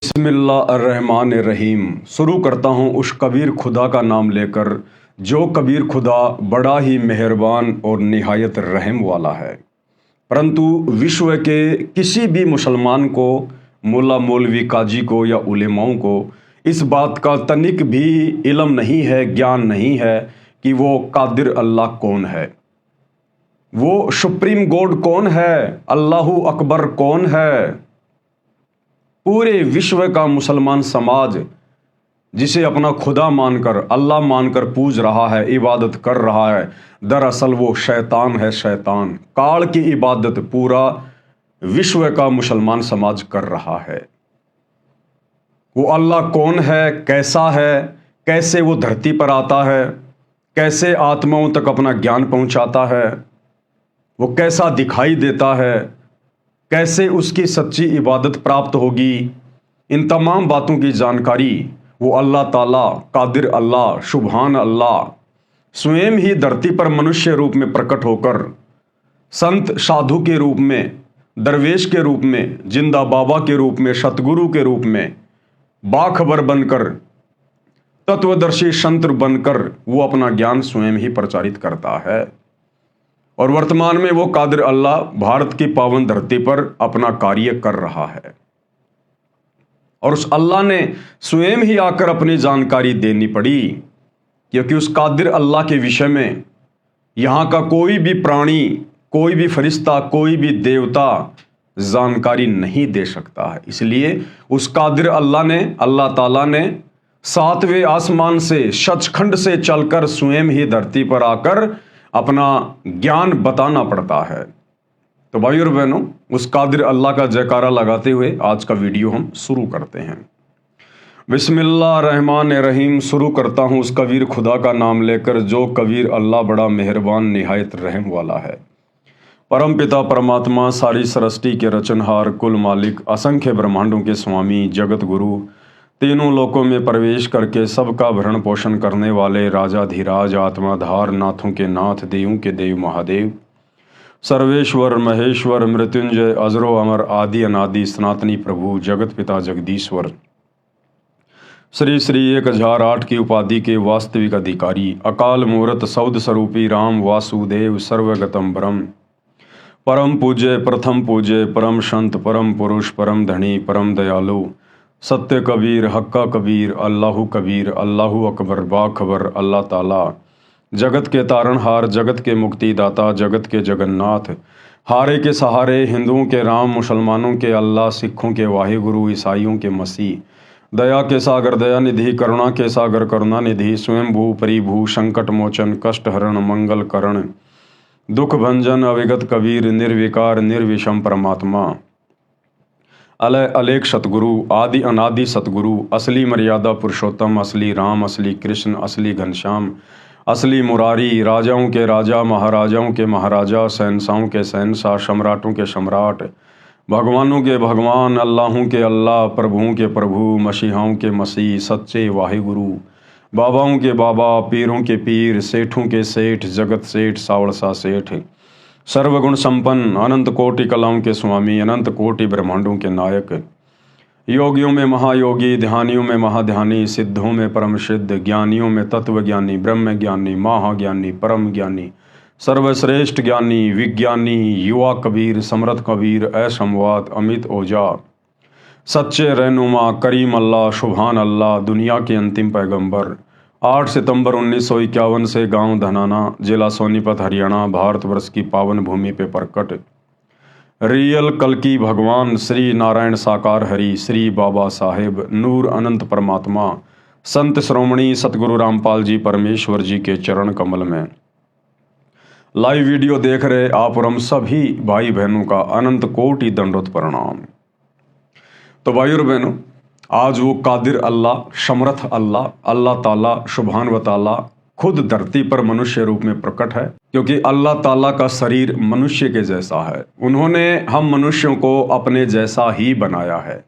बिस्मिल्लाहिर्रहमानिर्रहीम। शुरू करता हूँ उस कबीर खुदा का नाम लेकर जो कबीर खुदा बड़ा ही मेहरबान और निहायत रहम वाला है। परंतु विश्व के किसी भी मुसलमान को, मुल्ला मौलवी काजी को या उलेमाओं को इस बात का तनिक भी इल्म नहीं है, ज्ञान नहीं है कि वो कादिर अल्लाह कौन है, वो सुप्रीम गॉड कौन है, अल्लाहु अकबर कौन है। पूरे विश्व का मुसलमान समाज जिसे अपना खुदा मानकर, अल्लाह मानकर पूज रहा है, इबादत कर रहा है, दरअसल वो शैतान है। शैतान काल की इबादत पूरा विश्व का मुसलमान समाज कर रहा है। वो अल्लाह कौन है, कैसा है, कैसे वो धरती पर आता है, कैसे आत्माओं तक अपना ज्ञान पहुंचाता है, वो कैसा दिखाई देता है, कैसे उसकी सच्ची इबादत प्राप्त होगी, इन तमाम बातों की जानकारी वो अल्लाह ताला कादिर अल्लाह सुभान अल्लाह स्वयं ही धरती पर मनुष्य रूप में प्रकट होकर संत साधु के रूप में, दरवेश के रूप में, जिंदा बाबा के रूप में, सतगुरु के रूप में बाखबर बनकर, तत्वदर्शी संत बनकर वो अपना ज्ञान स्वयं ही प्रचारित करता है। और वर्तमान में वो कादिर अल्लाह भारत की पावन धरती पर अपना कार्य कर रहा है। और उस अल्लाह ने स्वयं ही आकर अपनी जानकारी देनी पड़ी, क्योंकि उस कादिर अल्लाह के विषय में यहाँ का कोई भी प्राणी, कोई भी फरिश्ता, कोई भी देवता जानकारी नहीं दे सकता है। इसलिए उस कादिर अल्लाह ने, अल्लाह ताला ने सातवें आसमान से, सचखंड से चलकर स्वयं ही धरती पर आकर अपना ज्ञान बताना पड़ता है। तो भाई और बहनों, उस कादिर अल्लाह का जयकारा लगाते हुए आज का वीडियो हम शुरू करते हैं। बिस्मिल्लाहिर्रहमानिर्रहीम। शुरू करता हूँ उस कबीर खुदा का नाम लेकर जो कबीर अल्लाह बड़ा मेहरबान निहायत रहम वाला है। परम पिता परमात्मा, सारी सृष्टि के रचनहार, कुल मालिक, असंख्य ब्रह्मांडों के स्वामी, जगत गुरु, तीनों लोकों में प्रवेश करके सबका भरण पोषण करने वाले राजाधिराज, आत्माधार, नाथों के नाथ, देवों के देव महादेव, सर्वेश्वर महेश्वर, मृत्युंजय, अजरो अमर, आदि अनादि, सनातनी प्रभु, जगत पिता जगदीश्वर, श्री श्री 1008 की उपाधि के वास्तविक अधिकारी, अकाल मूर्त सौद स्वरूपी राम वासुदेव, सर्वगतम ब्रह्म, परम पूज्य, प्रथम पूज्य, परम संत, परम पुरुष, परम धनी, परम दयालु, सत्य कबीर, हक्का कबीर, अल्लाहु कबीर, अल्लाहु अकबर, बाखबर, अल्लाह ताला, जगत के तारणहार, जगत के मुक्तिदाता, जगत के जगन्नाथ, हारे के सहारे, हिंदुओं के राम, मुसलमानों के अल्लाह, सिखों के वाहिगुरु, ईसाइयों के मसीह, दया के सागर दया निधि, करुणा के सागर करुणा निधि, स्वयंभू परिभू, संकट मोचन, कष्ट हरण, मंगल करण, दुख भंजन, अविगत कबीर, निर्विकार निर्विषम परमात्मा, अलय अलेख सतगुरु, आदि अनादि सतगुरु, असली मर्यादा पुरुषोत्तम, असली राम, असली कृष्ण, असली घनश्याम, असली मुरारी, राजाओं के राजा, महाराजाओं के महाराजा, शहंशाहों के शहंशाह, सम्राटों के सम्राट, भगवानों के भगवान, अल्लाहों के अल्लाह, प्रभुओं के प्रभु, मसीहाओं के मसीह, सच्चे वाहिगुरु, बाबाओं के बाबा, पीरों के पीर, सेठों के सेठ, जगत सेठ, सावड़सा सेठ, सर्वगुण संपन्न, अनंत कोटि कलाओं के स्वामी, अनंत कोटि ब्रह्मांडों के नायक, योगियों में महायोगी, ध्यानियों में महाध्यानी, सिद्धों में परम सिद्ध, ज्ञानियों में तत्वज्ञानी, ब्रह्म ज्ञानी, महाज्ञानी, परम ज्ञानी, सर्वश्रेष्ठ ज्ञानी, विज्ञानी, युवा कबीर, समर्थ कबीर, असंवाद, अमित ओझा, सच्चे रहनुमा, करीम अल्लाह, सुभान अल्लाह, दुनिया के अंतिम पैगंबर, 8 सितंबर 1951 से गांव धनाना, जिला सोनीपत, हरियाणा, भारतवर्ष की पावन भूमि पे प्रकट रियल कल्कि भगवान श्री नारायण साकार हरि, श्री बाबा साहेब, नूर अनंत परमात्मा, संत श्रोमणी सतगुरु रामपाल जी परमेश्वर जी के चरण कमल में लाइव वीडियो देख रहे आप और हम सभी भाई बहनों का अनंत कोटि दंडोत प्रणाम। तो भाई और बहनों, आज वो कादिर अल्लाह, समर्थ अल्लाह, अल्लाह ताला सुभान व ताला खुद धरती पर मनुष्य रूप में प्रकट है, क्योंकि अल्लाह ताला का शरीर मनुष्य के जैसा है। उन्होंने हम मनुष्यों को अपने जैसा ही बनाया है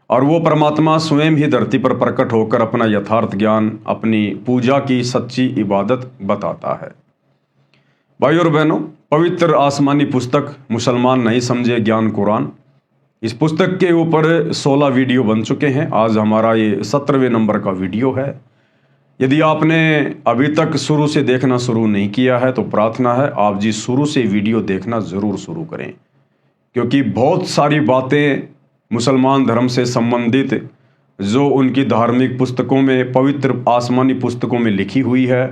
और वो परमात्मा स्वयं ही धरती पर प्रकट होकर अपना यथार्थ ज्ञान, अपनी पूजा की सच्ची इबादत बताता है। भाई और बहनों, पवित्र आसमानी पुस्तक मुसलमान नहीं समझे ज्ञान कुरान, इस पुस्तक के ऊपर 16 वीडियो बन चुके हैं। आज हमारा ये 17वें नंबर का वीडियो है। यदि आपने अभी तक शुरू से देखना शुरू नहीं किया है तो प्रार्थना है आप जी शुरू से वीडियो देखना ज़रूर शुरू करें, क्योंकि बहुत सारी बातें मुसलमान धर्म से संबंधित जो उनकी धार्मिक पुस्तकों में, पवित्र आसमानी पुस्तकों में लिखी हुई है,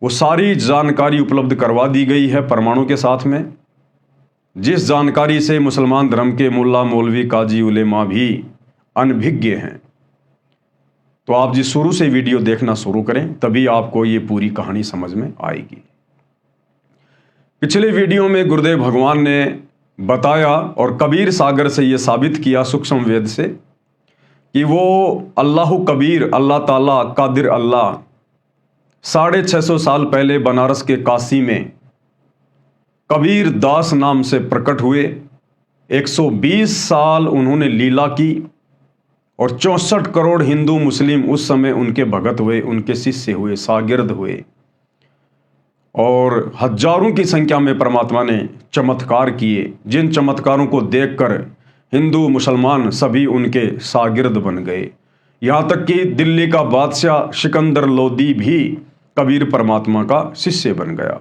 वो सारी जानकारी उपलब्ध करवा दी गई है प्रमाणों के साथ में, जिस जानकारी से मुसलमान धर्म के मुल्ला, मौलवी, काजी, उलेमा भी अनभिज्ञ हैं। तो आप जी शुरू से वीडियो देखना शुरू करें, तभी आपको ये पूरी कहानी समझ में आएगी। पिछले वीडियो में गुरुदेव भगवान ने बताया और कबीर सागर से ये साबित किया, सूक्ष्म वेद से, कि वो अल्लाह कबीर, अल्लाह ताला कादिर अल्लाह 650 साल पहले बनारस के काशी में कबीर दास नाम से प्रकट हुए। 120 साल उन्होंने लीला की और 64 करोड़ हिंदू मुस्लिम उस समय उनके भगत हुए, उनके शिष्य हुए, शागिर्द हुए, और हजारों की संख्या में परमात्मा ने चमत्कार किए, जिन चमत्कारों को देखकर हिंदू मुसलमान सभी उनके शागिर्द बन गए। यहाँ तक कि दिल्ली का बादशाह सिकंदर लोदी भी कबीर परमात्मा का शिष्य बन गया।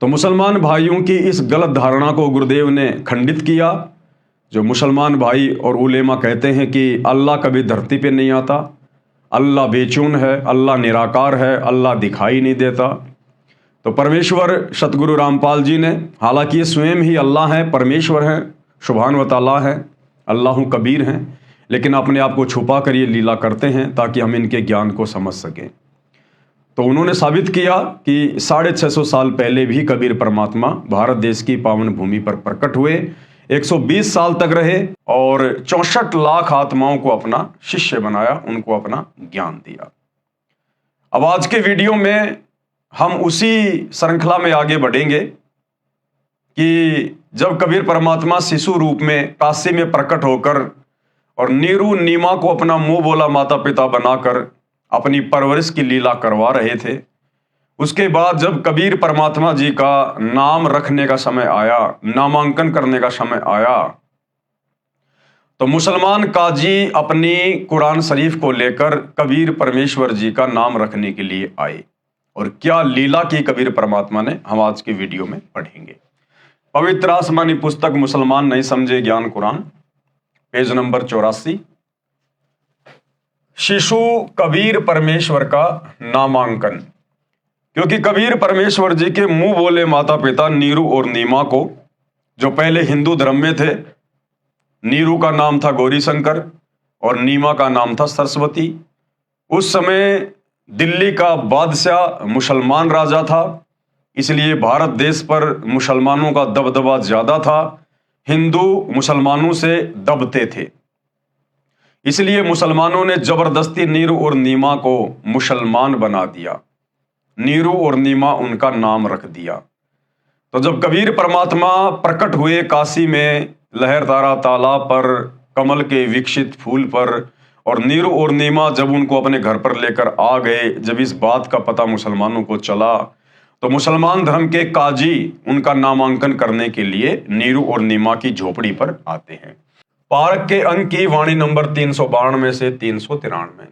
तो मुसलमान भाइयों की इस गलत धारणा को गुरुदेव ने खंडित किया। जो मुसलमान भाई और उलेमा कहते हैं कि अल्लाह कभी धरती पे नहीं आता, अल्लाह बेचैन है, अल्लाह निराकार है, अल्लाह दिखाई नहीं देता, तो परमेश्वर सतगुरु रामपाल जी ने, हालांकि ये स्वयं ही अल्लाह हैं, परमेश्वर हैं, सुभान व तआला हैं, अल्लाह कबीर हैं, लेकिन अपने आप को छुपा कर ये लीला करते हैं ताकि हम इनके ज्ञान को समझ सकें। तो उन्होंने साबित किया कि 650 साल पहले भी कबीर परमात्मा भारत देश की पावन भूमि पर प्रकट हुए, 120 साल तक रहे और 64 लाख आत्माओं को अपना शिष्य बनाया, उनको अपना ज्ञान दिया। अब आज के वीडियो में हम उसी श्रृंखला में आगे बढ़ेंगे कि जब कबीर परमात्मा शिशु रूप में काशी में प्रकट होकर और नीरू नीमा को अपना मुंह बोला माता पिता बनाकर अपनी परवरिश की लीला करवा रहे थे, उसके बाद जब कबीर परमात्मा जी का नाम रखने का समय आया, नामांकन करने का समय आया, तो मुसलमान काजी अपनी कुरान शरीफ को लेकर कबीर परमेश्वर जी का नाम रखने के लिए आए। और क्या लीला की कबीर परमात्मा ने, हम आज के वीडियो में पढ़ेंगे। पवित्र आसमानी पुस्तक मुसलमान नहीं समझे ज्ञान कुरान, पेज नंबर 84। शिशु कबीर परमेश्वर का नामांकन। क्योंकि कबीर परमेश्वर जी के मुंह बोले माता पिता नीरू और नीमा को, जो पहले हिंदू धर्म में थे, नीरू का नाम था गौरी शंकर और नीमा का नाम था सरस्वती। उस समय दिल्ली का बादशाह मुसलमान राजा था, इसलिए भारत देश पर मुसलमानों का दबदबा ज्यादा था, हिंदू मुसलमानों से दबते थे, इसलिए मुसलमानों ने जबरदस्ती नीरू और नीमा को मुसलमान बना दिया, नीरू और नीमा उनका नाम रख दिया। तो जब कबीर परमात्मा प्रकट हुए काशी में लहरदारा तालाब पर, कमल के विकसित फूल पर, और नीरू और नीमा जब उनको अपने घर पर लेकर आ गए, जब इस बात का पता मुसलमानों को चला, तो मुसलमान धर्म के काजी उनका नामांकन करने के लिए नीरू और नीमा की झोपड़ी पर आते हैं। पारक के अंक की वाणी नंबर 392 से 393।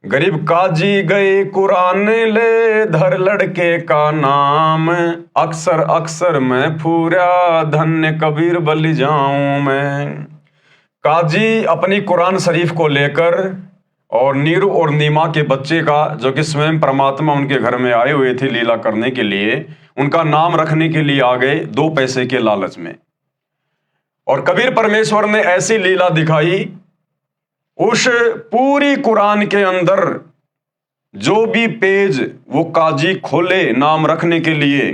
गरीब काजी गए कुरान ले, धर लड़के का नाम, अक्सर अक्सर मैं फूरा, धन्य कबीर बलि जाऊं मैं। काजी अपनी कुरान शरीफ को लेकर और नीरू और नीमा के बच्चे का, जो कि स्वयं परमात्मा उनके घर में आए हुए थे लीला करने के लिए, उनका नाम रखने के लिए आ गए 2 पैसे के लालच में। और कबीर परमेश्वर ने ऐसी लीला दिखाई, उस पूरी कुरान के अंदर जो भी पेज वो काजी खोले नाम रखने के लिए,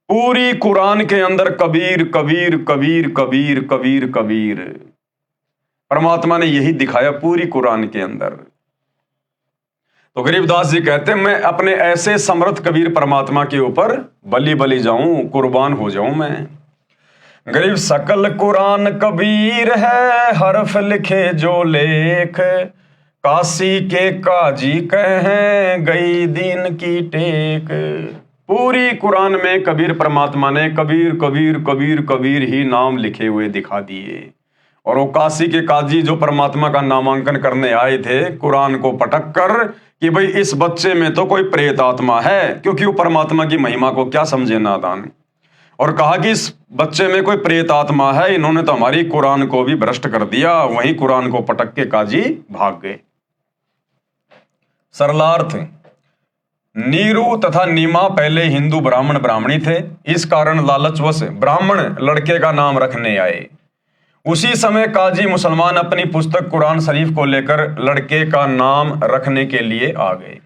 पूरी कुरान के अंदर कबीर कबीर कबीर कबीर कबीर कबीर, परमात्मा ने यही दिखाया पूरी कुरान के अंदर। तो गरीबदास जी कहते हैं, मैं अपने ऐसे समर्थ कबीर परमात्मा के ऊपर बलि बलि जाऊं, कुर्बान हो जाऊं मैं। गरीब सकल कुरान कबीर है, हरफ लिखे जो लेख, काशी के काजी कहें गई दीन की टेक। पूरी कुरान में कबीर परमात्मा ने कबीर कबीर कबीर कबीर ही नाम लिखे हुए दिखा दिए। और वो काशी के काजी जो परमात्मा का नामांकन करने आए थे कुरान को पटक कर कि भाई इस बच्चे में तो कोई प्रेत आत्मा है, क्योंकि वो परमात्मा की महिमा को क्या समझे नादान, और कहा कि इस बच्चे में कोई प्रेत आत्मा है, इन्होंने तो हमारी कुरान को भी भ्रष्ट कर दिया। वहीं कुरान को पटक के काजी भाग गए। सरलार्थ, नीरू तथा नीमा पहले हिंदू ब्राह्मण ब्राह्मणी थे, इस कारण लालचवश ब्राह्मण लड़के का नाम रखने आए। उसी समय काजी मुसलमान अपनी पुस्तक कुरान शरीफ को लेकर लड़के का नाम रखने के लिए आ गए।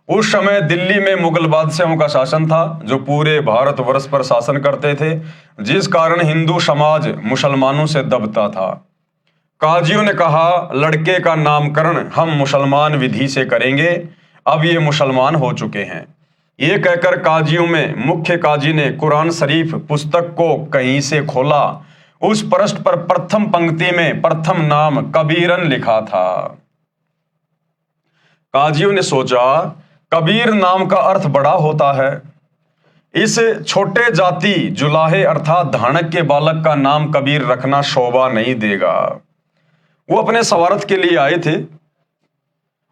उस समय दिल्ली में मुगल बादशाहों का शासन था जो पूरे भारतवर्ष पर शासन करते थे, जिस कारण हिंदू समाज मुसलमानों से दबता था। काजियों ने कहा लड़के का नामकरण हम मुसलमान विधि से करेंगे, अब ये मुसलमान हो चुके हैं। ये कहकर काजियों में मुख्य काजी ने कुरान शरीफ पुस्तक को कहीं से खोला। उस पृष्ठ पर प्रथम पंक्ति में प्रथम नाम कबीरन लिखा था। काजियों ने सोचा कबीर नाम का अर्थ बड़ा होता है, इस छोटे जाति जुलाहे अर्थात धानक के बालक का नाम कबीर रखना शोभा नहीं देगा। वो अपने स्वार्थ के लिए आए थे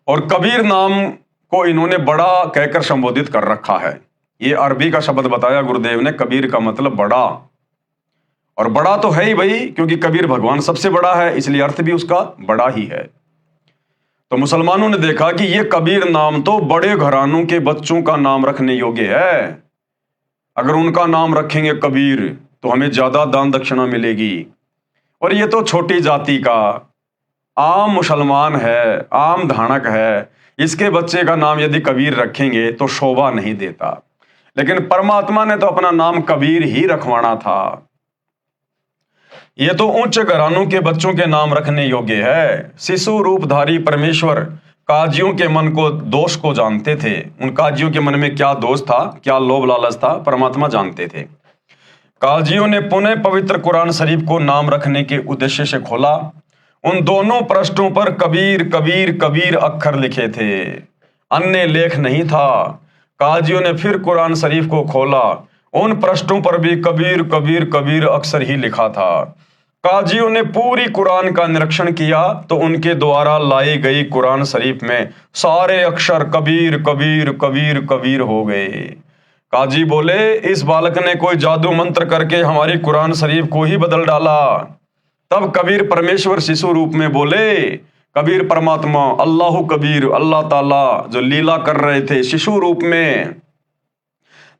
और कबीर नाम को इन्होंने बड़ा कहकर संबोधित कर रखा है। ये अरबी का शब्द बताया गुरुदेव ने, कबीर का मतलब बड़ा, और बड़ा तो है ही भाई, क्योंकि कबीर भगवान सबसे बड़ा है, इसलिए अर्थ भी उसका बड़ा ही है। तो मुसलमानों ने देखा कि ये कबीर नाम तो बड़े घरानों के बच्चों का नाम रखने योग्य है, अगर उनका नाम रखेंगे कबीर तो हमें ज्यादा दान दक्षिणा मिलेगी। और ये तो छोटी जाति का आम मुसलमान है, आम धानक है, इसके बच्चे का नाम यदि कबीर रखेंगे तो शोभा नहीं देता। लेकिन परमात्मा ने तो अपना नाम कबीर ही रखवाना था। ये तो उच्च घरानों के बच्चों के नाम रखने योग्य है। शिशु रूपधारी परमेश्वर काजियों के मन को दोष को जानते थे। उन काजियों के मन में क्या दोष था, क्या लोभ लालच था, परमात्मा जानते थे। काजियों ने पुनः पवित्र कुरान शरीफ को नाम रखने के उद्देश्य से खोला। उन दोनों पृष्ठों पर कबीर कबीर कबीर अक्षर लिखे थे, अन्य लेख नहीं था। काजियों ने फिर कुरान शरीफ को खोला, उन पृष्ठों पर भी कबीर कबीर कबीर अक्षर ही लिखा था। काजियों ने पूरी कुरान का निरीक्षण किया तो उनके द्वारा लाई गई कुरान शरीफ में सारे अक्षर कबीर कबीर कबीर कबीर हो गए। काजी बोले इस बालक ने कोई जादू मंत्र करके हमारी कुरान शरीफ को ही बदल डाला। तब कबीर परमेश्वर शिशु रूप में बोले, कबीर परमात्मा अल्लाह कबीर अल्लाह ताला जो लीला कर रहे थे शिशु रूप में,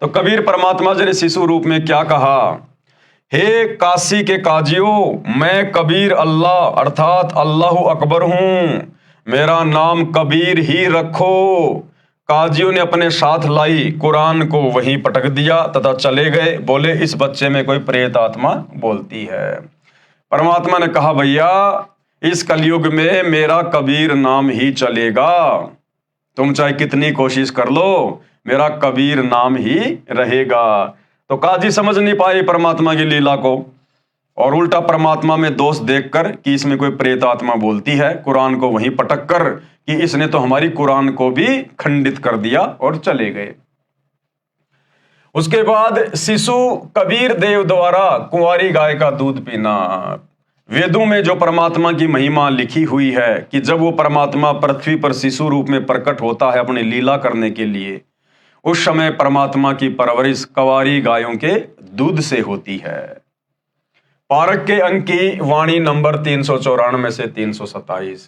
तो कबीर परमात्मा जी ने शिशु रूप में क्या कहा, हे काशी के काजियों, मैं कबीर अल्लाह अर्थात अल्लाह अकबर हूं, मेरा नाम कबीर ही रखो। काजियों ने अपने साथ लाई कुरान को वहीं पटक दिया तथा चले गए। बोले इस बच्चे में कोई प्रेत आत्मा बोलती है। परमात्मा ने कहा भैया इस कलयुग में मेरा कबीर नाम ही चलेगा, तुम चाहे कितनी कोशिश कर लो, मेरा कबीर नाम ही रहेगा। तो काजी समझ नहीं पाए परमात्मा की लीला को और उल्टा परमात्मा में दोष देखकर कि इसमें कोई प्रेत आत्मा बोलती है, कुरान को वहीं पटक कर कि इसने तो हमारी कुरान को भी खंडित कर दिया और चले गए। उसके बाद शिशु कबीर देव द्वारा कुंवारी गाय का दूध पीना। वेदों में जो परमात्मा की महिमा लिखी हुई है कि जब वो परमात्मा पृथ्वी पर शिशु रूप में प्रकट होता है अपनी लीला करने के लिए, उस समय परमात्मा की परवरिश कंवारी गायों के दूध से होती है। पारक के अंक की वाणी नंबर 394 से 327।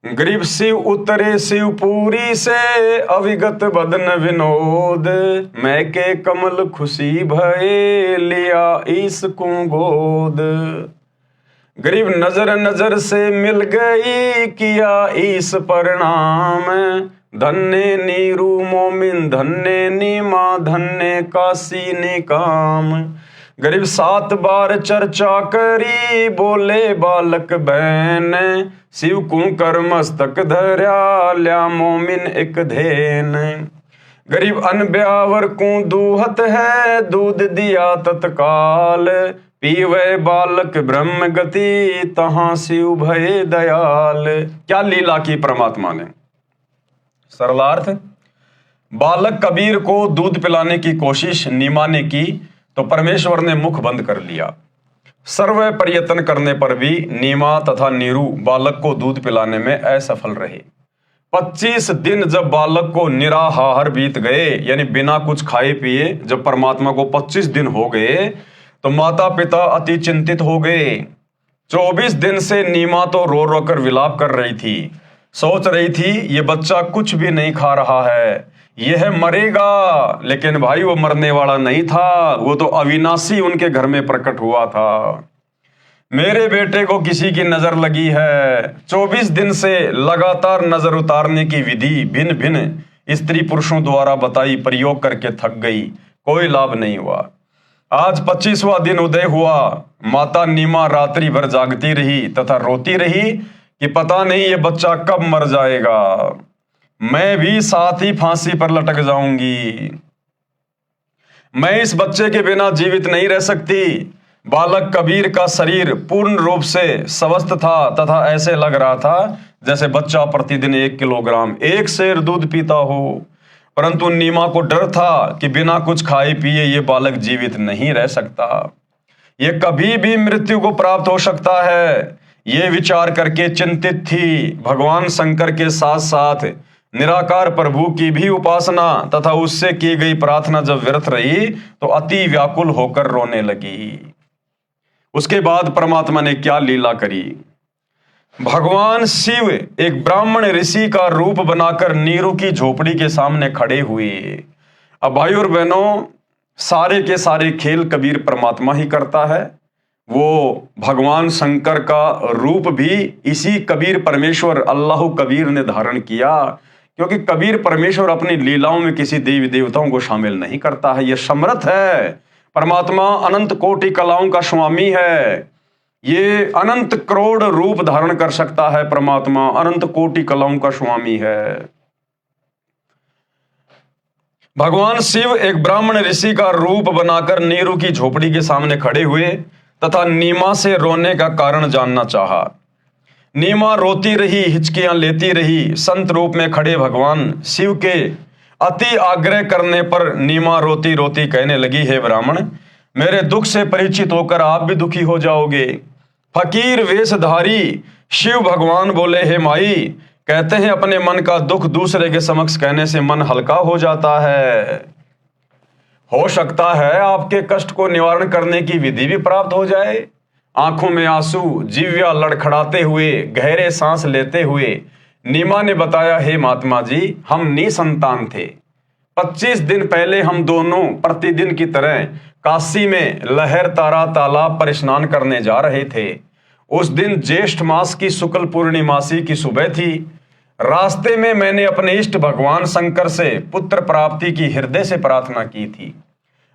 गरीब शिव उतरे शिवपुरी से अविगत बदन विनोद, मैं के कमल खुशी भये लिया इसको गोद। गरीब नजर नजर से मिल गई किया इस परिणाम, धन्य नीरू मोमिन धन्य नीमा धन्य काशी ने काम। गरीब 7 बार चर्चा करी बोले बालक बहन, शिव को कर मस्तक धर्या लिया मोमिन एक धेन। गरीब अन ब्यावर को दूहत है दूध दिया तत्काल, पीवे बालक ब्रह्म गति तहां शिव भय दयाल। क्या लीला की परमात्मा ने। सरलार्थ, बालक कबीर को दूध पिलाने की कोशिश नीमा ने की तो परमेश्वर ने मुख बंद कर लिया। सर्व प्रयत्न करने पर भी नीमा तथा नीरू बालक को दूध पिलाने में असफल रहे। 25 दिन जब बालक को निराहार बीत गए, यानी बिना कुछ खाए पिए जब परमात्मा को 25 दिन हो गए तो माता पिता अति चिंतित हो गए। 24 दिन से नीमा तो रो रो कर विलाप कर रही थी, सोच रही थी ये बच्चा कुछ भी नहीं खा रहा है, यह मरेगा। लेकिन भाई वो मरने वाला नहीं था, वो तो अविनाशी उनके घर में प्रकट हुआ था। मेरे बेटे को किसी की नजर लगी है। 24 दिन से लगातार नजर उतारने की विधि भिन्न भिन्न स्त्री पुरुषों द्वारा बताई प्रयोग करके थक गई, कोई लाभ नहीं हुआ। आज 25वां दिन उदय हुआ। माता नीमा रात्रि भर जागती रही तथा रोती रही कि पता नहीं ये बच्चा कब मर जाएगा, मैं भी साथ ही फांसी पर लटक जाऊंगी, मैं इस बच्चे के बिना जीवित नहीं रह सकती। बालक कबीर का शरीर पूर्ण रूप से स्वस्थ था तथा ऐसे लग रहा था जैसे बच्चा प्रतिदिन 1 किलोग्राम 1 सेर दूध पीता हो। परंतु नीमा को डर था कि बिना कुछ खाए पिए ये बालक जीवित नहीं रह सकता, ये कभी भी मृत्यु को प्राप्त हो सकता है। ये विचार करके चिंतित थी। भगवान शंकर के साथ साथ निराकार प्रभु की भी उपासना तथा उससे की गई प्रार्थना जब व्यर्थ रही तो अति व्याकुल होकर रोने लगी। उसके बाद परमात्मा ने क्या लीला करी। भगवान शिव एक ब्राह्मण ऋषि का रूप बनाकर नीरू की झोपड़ी के सामने खड़े हुए। अब भाई और बहनों, सारे के सारे खेल कबीर परमात्मा ही करता है। वो भगवान शंकर का रूप भी इसी कबीर परमेश्वर अल्लाह कबीर ने धारण किया, क्योंकि कबीर परमेश्वर अपनी लीलाओं में किसी देवी देवताओं को शामिल नहीं करता है। ये समर्थ है, परमात्मा अनंत कोटि कलाओं का स्वामी है। ये अनंत करोड़ रूप धारण कर सकता है। परमात्मा अनंत कोटि कलाओं का स्वामी है। भगवान शिव एक ब्राह्मण ऋषि का रूप बनाकर नीरू की झोपड़ी के सामने खड़े हुए तथा नीमा से रोने का कारण जानना चाहा। नीमा रोती रही, हिचकियां लेती रही। संत रूप में खड़े भगवान शिव के अति आग्रह करने पर नीमा रोती रोती कहने लगी, हे ब्राह्मण, मेरे दुख से परिचित होकर आप भी दुखी हो जाओगे। फकीर वेशधारी शिव भगवान बोले, हे माई, कहते हैं अपने मन का दुख दूसरे के समक्ष कहने से मन हल्का हो जाता है। हो सकता है आपके कष्ट को निवारण करने की विधि भी प्राप्त हो जाए। आंखों में आंसू, जिह्वा लड़खड़ाते हुए, गहरे सांस लेते हुए नीमा ने बताया, हे महात्मा जी, हम निसंतान थे। 25 दिन पहले हम दोनों प्रतिदिन की तरह काशी में लहर तारा तालाब पर स्नान करने जा रहे थे। उस दिन ज्येष्ठ मास की शुक्ल पूर्णिमासी की सुबह थी। रास्ते में मैंने अपने इष्ट भगवान शंकर से पुत्र प्राप्ति की हृदय से प्रार्थना की थी।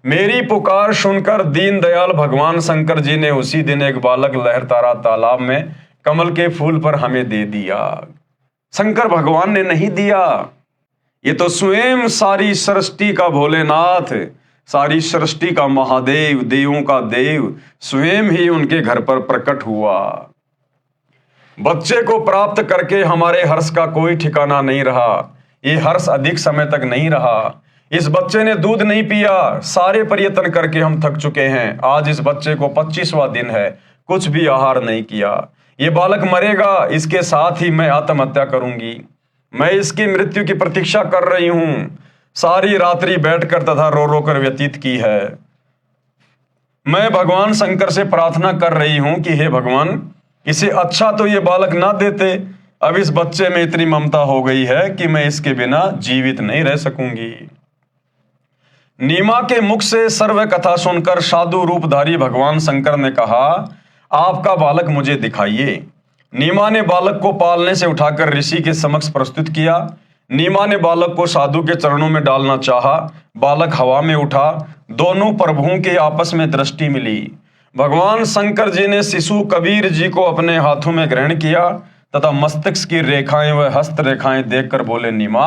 मेरी पुकार सुनकर दीन दयाल भगवान शंकर जी ने उसी दिन एक बालक लहरतारा तालाब में कमल के फूल पर हमें दे दिया। शंकर भगवान ने नहीं दिया, ये तो स्वयं सारी सृष्टि का भोलेनाथ, सारी सृष्टि का महादेव, देवों का देव स्वयं ही उनके घर पर प्रकट हुआ। बच्चे को प्राप्त करके हमारे हर्ष का कोई ठिकाना नहीं रहा। ये हर्ष अधिक समय तक नहीं रहा। इस बच्चे ने दूध नहीं पिया, सारे प्रयत्न करके हम थक चुके हैं। आज इस बच्चे को 25वां दिन है, कुछ भी आहार नहीं किया। ये बालक मरेगा, इसके साथ ही मैं आत्महत्या करूंगी। मैं इसकी मृत्यु की प्रतीक्षा कर रही हूं। सारी रात्रि बैठकर तथा रो रो कर व्यतीत की है। मैं भगवान शंकर से प्रार्थना कर रही हूं कि हे भगवान, इसे अच्छा तो ये बालक ना देते। अब इस बच्चे में इतनी ममता हो गई है कि मैं इसके बिना जीवित नहीं रह सकूंगी। नीमा के मुख से सर्व कथा सुनकर साधु रूपधारी भगवान शंकर ने कहा, आपका बालक मुझे दिखाइए। नीमा ने बालक को पालने से उठाकर ऋषि के समक्ष प्रस्तुत किया। नीमा ने बालक को साधु के चरणों में डालना चाहा। बालक हवा में उठा। दोनों प्रभुओं के आपस में दृष्टि मिली। भगवान शंकर जी ने शिशु कबीर जी को अपने हाथों में ग्रहण किया तथा मस्तिष्क की रेखाएं व हस्त रेखाएं देखकर बोले, नीमा,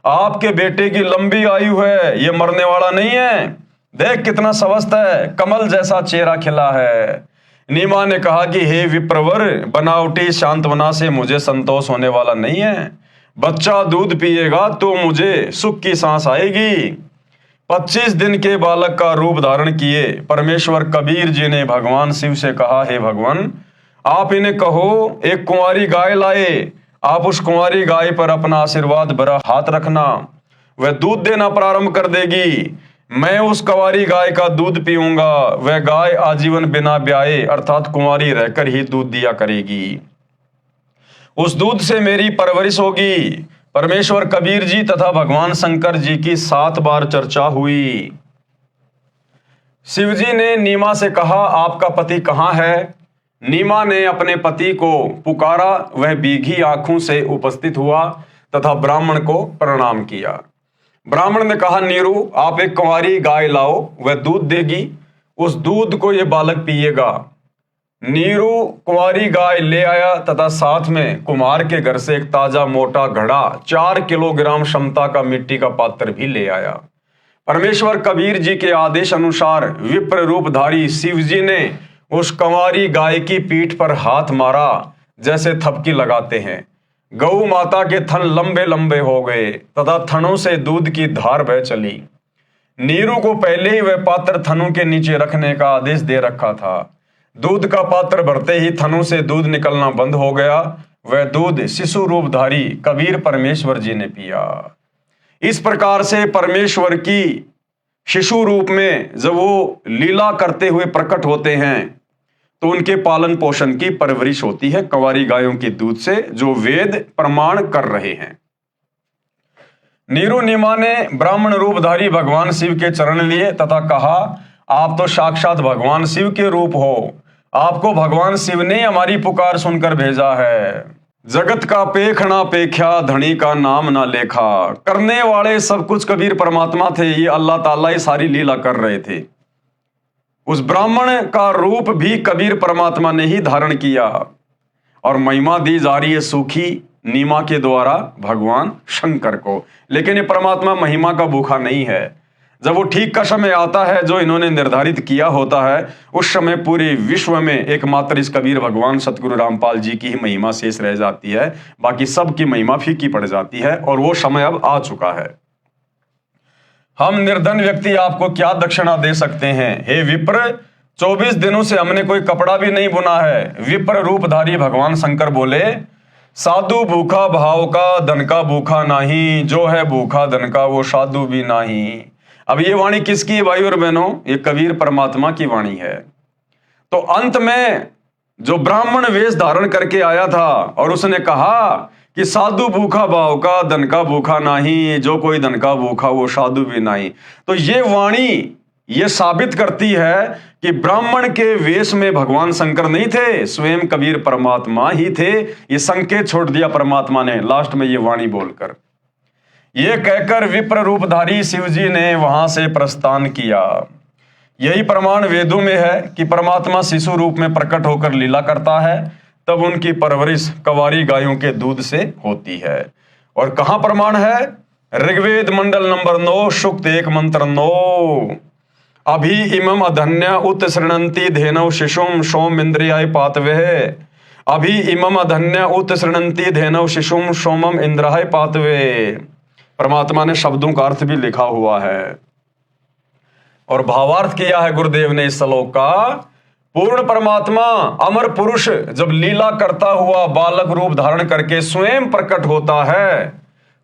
आपके बेटे की लंबी आयु है, ये मरने वाला नहीं है। देख कितना स्वस्थ है, कमल जैसा चेहरा खिला है। नीमा ने कहा कि हे विप्रवर, बनावटी शांतवना से मुझे संतोष होने वाला नहीं है। बच्चा दूध पिएगा तो मुझे सुख की सांस आएगी। 25 दिन के बालक का रूप धारण किए परमेश्वर कबीर जी ने भगवान शिव से कहा, हे भगवान, आप इन्हें कहो एक कुंवारी गाय लाए, आप उस कुंवारी गाय पर अपना आशीर्वाद भरा हाथ रखना, वह दूध देना प्रारंभ कर देगी। मैं उस कुंवारी गाय का दूध पीऊंगा, वह गाय आजीवन बिना ब्याए अर्थात कुंवारी रहकर ही दूध दिया करेगी। उस दूध से मेरी परवरिश होगी। परमेश्वर कबीर जी तथा भगवान शंकर जी की 7 बार चर्चा हुई। शिवजी ने नीमा से कहा, आपका पति कहाँ है? नीमा ने अपने पति को पुकारा, वह भीगी आंखों से उपस्थित हुआ तथा ब्राह्मण को प्रणाम किया। ब्राह्मण ने कहा, नीरू, आप एक कुंवारी गाय लाओ, वह दूध देगी, उस दूध को यह बालक पिएगा। नीरू कुंवारी गाय ले आया तथा साथ में कुम्हार के घर से एक ताजा मोटा घड़ा 4 किलोग्राम क्षमता का मिट्टी का पात्र भी ले आया। परमेश्वर कबीर जी के आदेश अनुसार विप्र रूपधारी शिव जी ने उस कुंवारी गाय की पीठ पर हाथ मारा जैसे थपकी लगाते हैं। गौ माता के थन लंबे लंबे हो गए तथा थनों से दूध की धार बह चली। नीरू को पहले ही वह पात्र थनों के नीचे रखने का आदेश दे रखा था। दूध का पात्र भरते ही थनों से दूध निकलना बंद हो गया। वह दूध शिशु रूपधारी कबीर परमेश्वर जी ने पिया। इस प्रकार से परमेश्वर की शिशु रूप में जब वो लीला करते हुए प्रकट होते हैं तो उनके पालन पोषण की परवरिश होती है कुंवारी गायों के दूध से, जो वेद प्रमाण कर रहे हैं। नीरू नीमा ने ब्राह्मण रूपधारी भगवान शिव के चरण लिए तथा कहा, आप तो साक्षात भगवान शिव के रूप हो, आपको भगवान शिव ने हमारी पुकार सुनकर भेजा है। जगत का पेखना पेख्या, धनी का नाम ना लेखा। करने वाले सब कुछ कबीर परमात्मा थे, ये अल्लाह ताला ही सारी लीला कर रहे थे। उस ब्राह्मण का रूप भी कबीर परमात्मा ने ही धारण किया और महिमा दी जा रही है सूखी नीमा के द्वारा भगवान शंकर को। लेकिन ये परमात्मा महिमा का भूखा नहीं है। जब वो ठीक का समय आता है जो इन्होंने निर्धारित किया होता है, उस समय पूरे विश्व में एकमात्र इस कबीर भगवान सतगुरु रामपाल जी की ही महिमा शेष रह जाती है, बाकी सबकी महिमा फीकी पड़ जाती है और वो समय अब आ चुका है। हम निर्धन व्यक्ति आपको क्या दक्षिणा दे सकते हैं? हे विप्र, 24 दिनों से हमने कोई कपड़ा भी नहीं बुना है। विप्र रूपधारी भगवान शंकर बोले, साधु भूखा भाव का, धन का भूखा नहीं, जो है भूखा धन का वो साधु भी नहीं। अब ये वाणी किसकी है भाई और बहनों? ये कबीर परमात्मा की वाणी है। तो अंत में जो ब्राह्मण वेश धारण करके आया था और उसने कहा कि साधु भूखा भाव का, धन का भूखा नहीं, जो कोई धन का भूखा वो साधु भी नहीं। तो ये वाणी ये साबित करती है कि ब्राह्मण के वेश में भगवान शंकर नहीं थे, स्वयं कबीर परमात्मा ही थे। ये संकेत छोड़ दिया परमात्मा ने लास्ट में ये वाणी बोलकर। ये कहकर विप्र रूपधारी शिव जी ने वहां से प्रस्थान किया। यही प्रमाण वेदों में है कि परमात्मा शिशु रूप में प्रकट होकर लीला करता है, तब उनकी परवरिश कुंवारी गायों के दूध से होती है। और कहां प्रमाण है? ऋग्वेद मंडल नंबर 9 सूक्त 1 मंत्र 9। अभी इमम अधन्य उत शृणंति धेनव शिशुम सोम इंद्रियाय पातवे। अभी इमम अधन्य उत शृणंति धेनव शिशुम सोमम इंद्राय पातवे। परमात्मा ने शब्दों का अर्थ भी लिखा हुआ है और भावार्थ किया है गुरुदेव ने इस श्लोक का। पूर्ण परमात्मा अमर पुरुष जब लीला करता हुआ बालक रूप धारण करके स्वयं प्रकट होता है,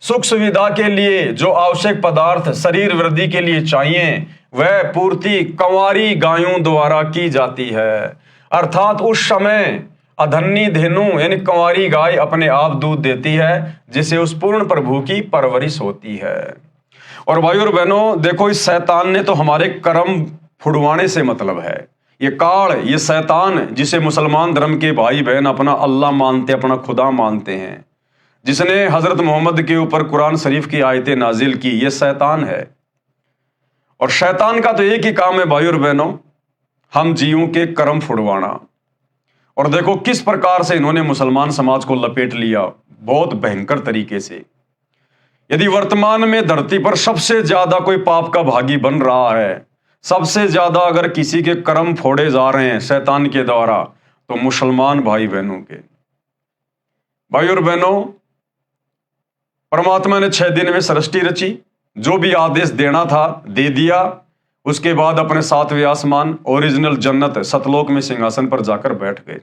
सुख सुविधा के लिए जो आवश्यक पदार्थ शरीर वृद्धि के लिए चाहिए वह पूर्ति कुंवारी गायों द्वारा की जाती है। अर्थात उस समय अधन्नी धेनु यानी कुंवारी गाय अपने आप दूध देती है, जिसे उस पूर्ण प्रभु की परवरिश होती है। और भाई और बहनों देखो, इस शैतान ने तो हमारे कर्म फुड़वाने से मतलब है। ये काल, ये शैतान जिसे मुसलमान धर्म के भाई बहन अपना अल्लाह मानते, अपना खुदा मानते हैं, जिसने हजरत मोहम्मद के ऊपर कुरान शरीफ की आयतें नाजिल की, ये शैतान है। और शैतान का तो एक ही काम है भाई और बहनों, हम जीवों के कर्म फुड़वाना। और देखो किस प्रकार से इन्होंने मुसलमान समाज को लपेट लिया, बहुत भयंकर तरीके से। यदि वर्तमान में धरती पर सबसे ज्यादा कोई पाप का भागी बन रहा है, सबसे ज्यादा अगर किसी के कर्म फोड़े जा रहे हैं शैतान के द्वारा, तो मुसलमान भाई बहनों के। भाई और बहनों, परमात्मा ने 6 दिन में सृष्टि रची, जो भी आदेश देना था दे दिया। उसके बाद अपने 7वें आसमान ओरिजिनल जन्नत सतलोक में सिंहासन पर जाकर बैठ गए।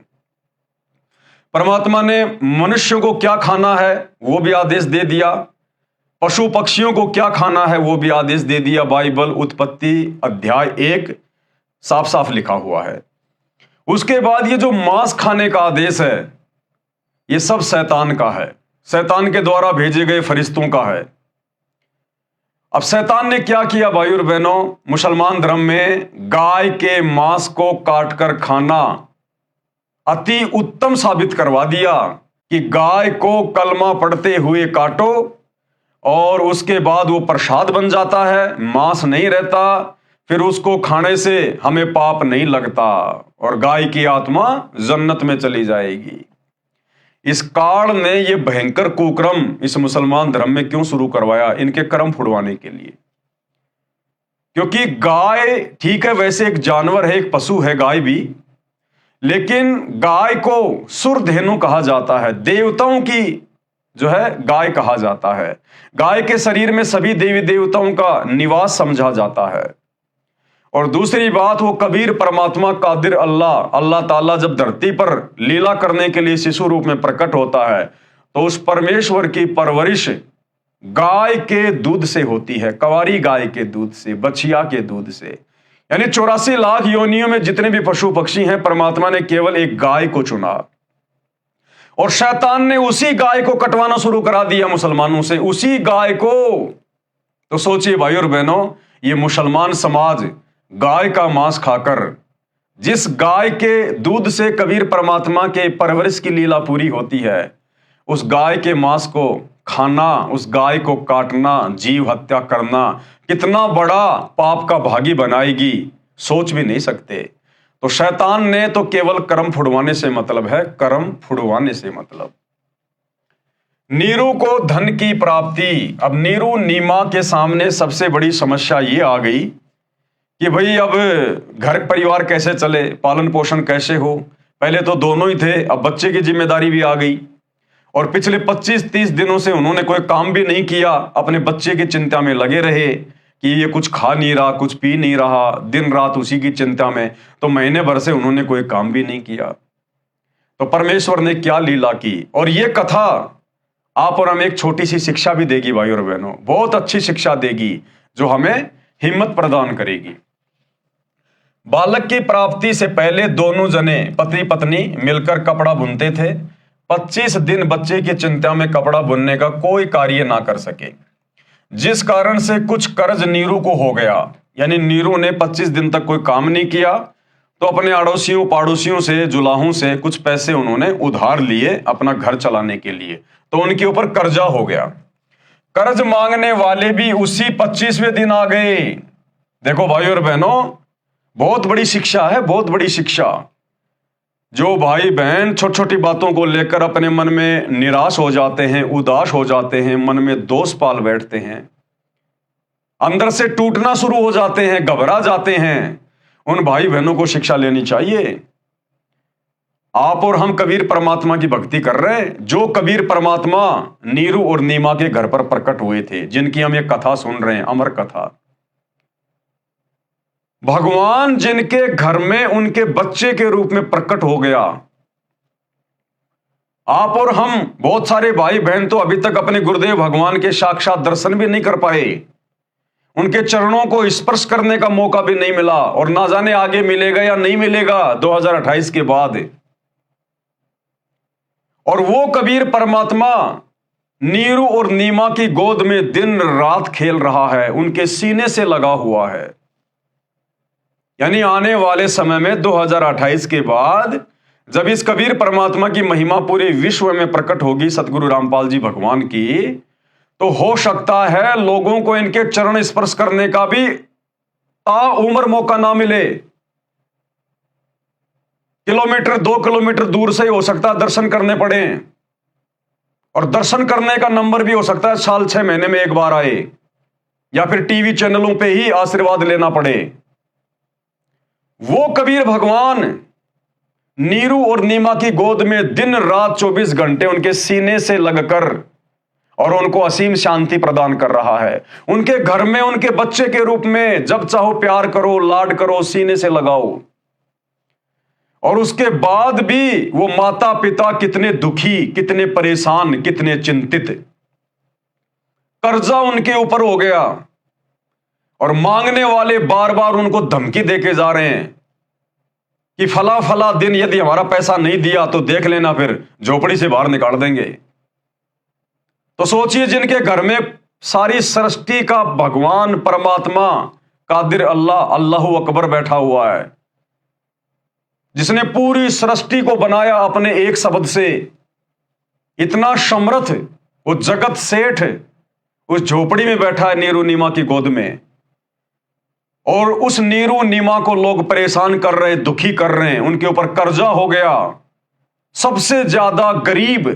परमात्मा ने मनुष्यों को क्या खाना है वो भी आदेश दे दिया, पशु पक्षियों को क्या खाना है वो भी आदेश दे दिया। बाइबल उत्पत्ति अध्याय 1 साफ साफ लिखा हुआ है। उसके बाद ये जो मांस खाने का आदेश है ये सब शैतान का है, शैतान के द्वारा भेजे गए फरिश्तों का है। अब शैतान ने क्या किया भाई और बहनों, मुसलमान धर्म में गाय के मांस को काटकर खाना अति उत्तम साबित करवा दिया कि गाय को कलमा पढ़ते हुए काटो और उसके बाद वो प्रसाद बन जाता है, मांस नहीं रहता, फिर उसको खाने से हमें पाप नहीं लगता और गाय की आत्मा जन्नत में चली जाएगी। इस काल ने ये भयंकर कुक्रम इस मुसलमान धर्म में क्यों शुरू करवाया? इनके कर्म फुड़वाने के लिए। क्योंकि गाय ठीक है, वैसे एक जानवर है, एक पशु है गाय भी, लेकिन गाय को सुरधेनु कहा जाता है, देवताओं की जो है गाय कहा जाता है। गाय के शरीर में सभी देवी देवताओं का निवास समझा जाता है। और दूसरी बात, वो कबीर परमात्मा कादिर अल्लाह ताला जब धरती पर लीला करने के लिए शिशु रूप में प्रकट होता है तो उस परमेश्वर की परवरिश गाय के दूध से होती है, कवारी गाय के दूध से, बछिया के दूध से। यानी 84 लाख योनियों में जितने भी पशु पक्षी हैं, परमात्मा ने केवल एक गाय को चुना और शैतान ने उसी गाय को कटवाना शुरू करा दिया मुसलमानों से, उसी गाय को। तो सोचिए भाई और बहनों, ये मुसलमान समाज गाय का मांस खाकर, जिस गाय के दूध से कबीर परमात्मा के परवरिश की लीला पूरी होती है, उस गाय के मांस को खाना, उस गाय को काटना, जीव हत्या करना कितना बड़ा पाप का भागी बनाएगी, सोच भी नहीं सकते। तो शैतान ने तो केवल कर्म फुड़वाने से मतलब है, कर्म फुड़वाने से मतलब। नीरू को धन की प्राप्ति। अब नीरू नीमा के सामने सबसे बड़ी समस्या ये आ गई कि भाई अब घर परिवार कैसे चले, पालन पोषण कैसे हो। पहले तो दोनों ही थे, अब बच्चे की जिम्मेदारी भी आ गई और पिछले 25-30 दिनों से उन्होंने कोई काम भी नहीं किया, अपने बच्चे की चिंता में लगे रहे कि ये कुछ खा नहीं रहा, कुछ पी नहीं रहा, दिन रात उसी की चिंता में। तो महीने भर से उन्होंने कोई काम भी नहीं किया। तो परमेश्वर ने क्या लीला की। और ये कथा आप और हमें एक छोटी सी शिक्षा भी देगी भाई और बहनों, बहुत अच्छी शिक्षा देगी जो हमें हिम्मत प्रदान करेगी। बालक की प्राप्ति से पहले दोनों जने पति पत्नी मिलकर कपड़ा बुनते थे। 25 दिन बच्चे की चिंता में कपड़ा बुनने का कोई कार्य ना कर सके, जिस कारण से कुछ कर्ज नीरू को हो गया। यानी नीरू ने 25 दिन तक कोई काम नहीं किया, तो अपने अड़ोसियों पड़ोसियों से, जुलाहों से कुछ पैसे उन्होंने उधार लिए अपना घर चलाने के लिए, तो उनके ऊपर कर्जा हो गया। कर्ज मांगने वाले भी उसी 25वें दिन आ गए। देखो भाई और बहनों, बहुत बड़ी शिक्षा है, बहुत बड़ी शिक्षा। जो भाई बहन छोटी छोटी बातों को लेकर अपने मन में निराश हो जाते हैं, उदास हो जाते हैं, मन में दोष पाल बैठते हैं, अंदर से टूटना शुरू हो जाते हैं, घबरा जाते हैं, उन भाई बहनों को शिक्षा लेनी चाहिए। आप और हम कबीर परमात्मा की भक्ति कर रहे हैं, जो कबीर परमात्मा नीरू और नीमा के घर पर प्रकट हुए थे, जिनकी हम ये कथा सुन रहे हैं, अमर कथा। भगवान जिनके घर में उनके बच्चे के रूप में प्रकट हो गया। आप और हम बहुत सारे भाई बहन तो अभी तक अपने गुरुदेव भगवान के साक्षात दर्शन भी नहीं कर पाए, उनके चरणों को स्पर्श करने का मौका भी नहीं मिला, और ना जाने आगे मिलेगा या नहीं मिलेगा 2028 के बाद। और वो कबीर परमात्मा नीरू और नीमा की गोद में दिन रात खेल रहा है, उनके सीने से लगा हुआ है। यानी आने वाले समय में 2028 के बाद जब इस कबीर परमात्मा की महिमा पूरे विश्व में प्रकट होगी, सतगुरु रामपाल जी भगवान की, तो हो सकता है लोगों को इनके चरण स्पर्श करने का भी ताउम्र मौका ना मिले। किलोमीटर 2 किलोमीटर दूर से ही हो सकता है दर्शन करने पड़े, और दर्शन करने का नंबर भी हो सकता है साल 6 महीने में एक बार आए, या फिर टीवी चैनलों पे ही आशीर्वाद लेना पड़े। वो कबीर भगवान नीरू और नीमा की गोद में दिन रात 24 घंटे उनके सीने से लगकर और उनको असीम शांति प्रदान कर रहा है। उनके घर में उनके बच्चे के रूप में जब चाहो प्यार करो, लाड करो, सीने से लगाओ। और उसके बाद भी वो माता पिता कितने दुखी, कितने परेशान, कितने चिंतित। कर्जा उनके ऊपर हो गया और मांगने वाले बार बार उनको धमकी देके जा रहे हैं कि फला फला दिन यदि हमारा पैसा नहीं दिया तो देख लेना, फिर झोपड़ी से बाहर निकाल देंगे। तो सोचिए, जिनके घर में सारी सृष्टि का भगवान परमात्मा कादिर अल्लाह, अल्लाहू अकबर बैठा हुआ है, जिसने पूरी सृष्टि को बनाया अपने एक शब्द से, इतना समर्थ वो जगत सेठ उस झोपड़ी में बैठा है नीरू नीमा की गोद में, और उस नीरू नीमा को लोग परेशान कर रहे, दुखी कर रहे हैं, उनके ऊपर कर्जा हो गया। सबसे ज्यादा गरीब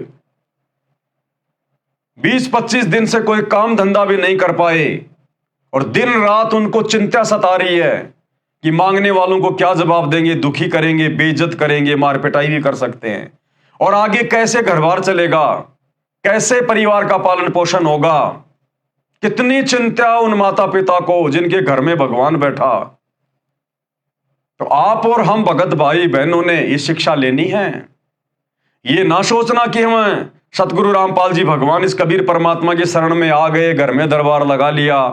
20-25 दिन से कोई काम धंधा भी नहीं कर पाए, और दिन रात उनको चिंता सता रही है कि मांगने वालों को क्या जवाब देंगे, दुखी करेंगे, बेइज्जत करेंगे, मार पिटाई भी कर सकते हैं, और आगे कैसे घर-बार चलेगा, कैसे परिवार का पालन पोषण होगा। कितनी चिंता उन माता पिता को जिनके घर में भगवान बैठा। तो आप और हम भगत भाई बहनों ने ये शिक्षा लेनी है। ये ना सोचना कि हम सतगुरु रामपाल जी भगवान इस कबीर परमात्मा की शरण में आ गए, घर में दरबार लगा लिया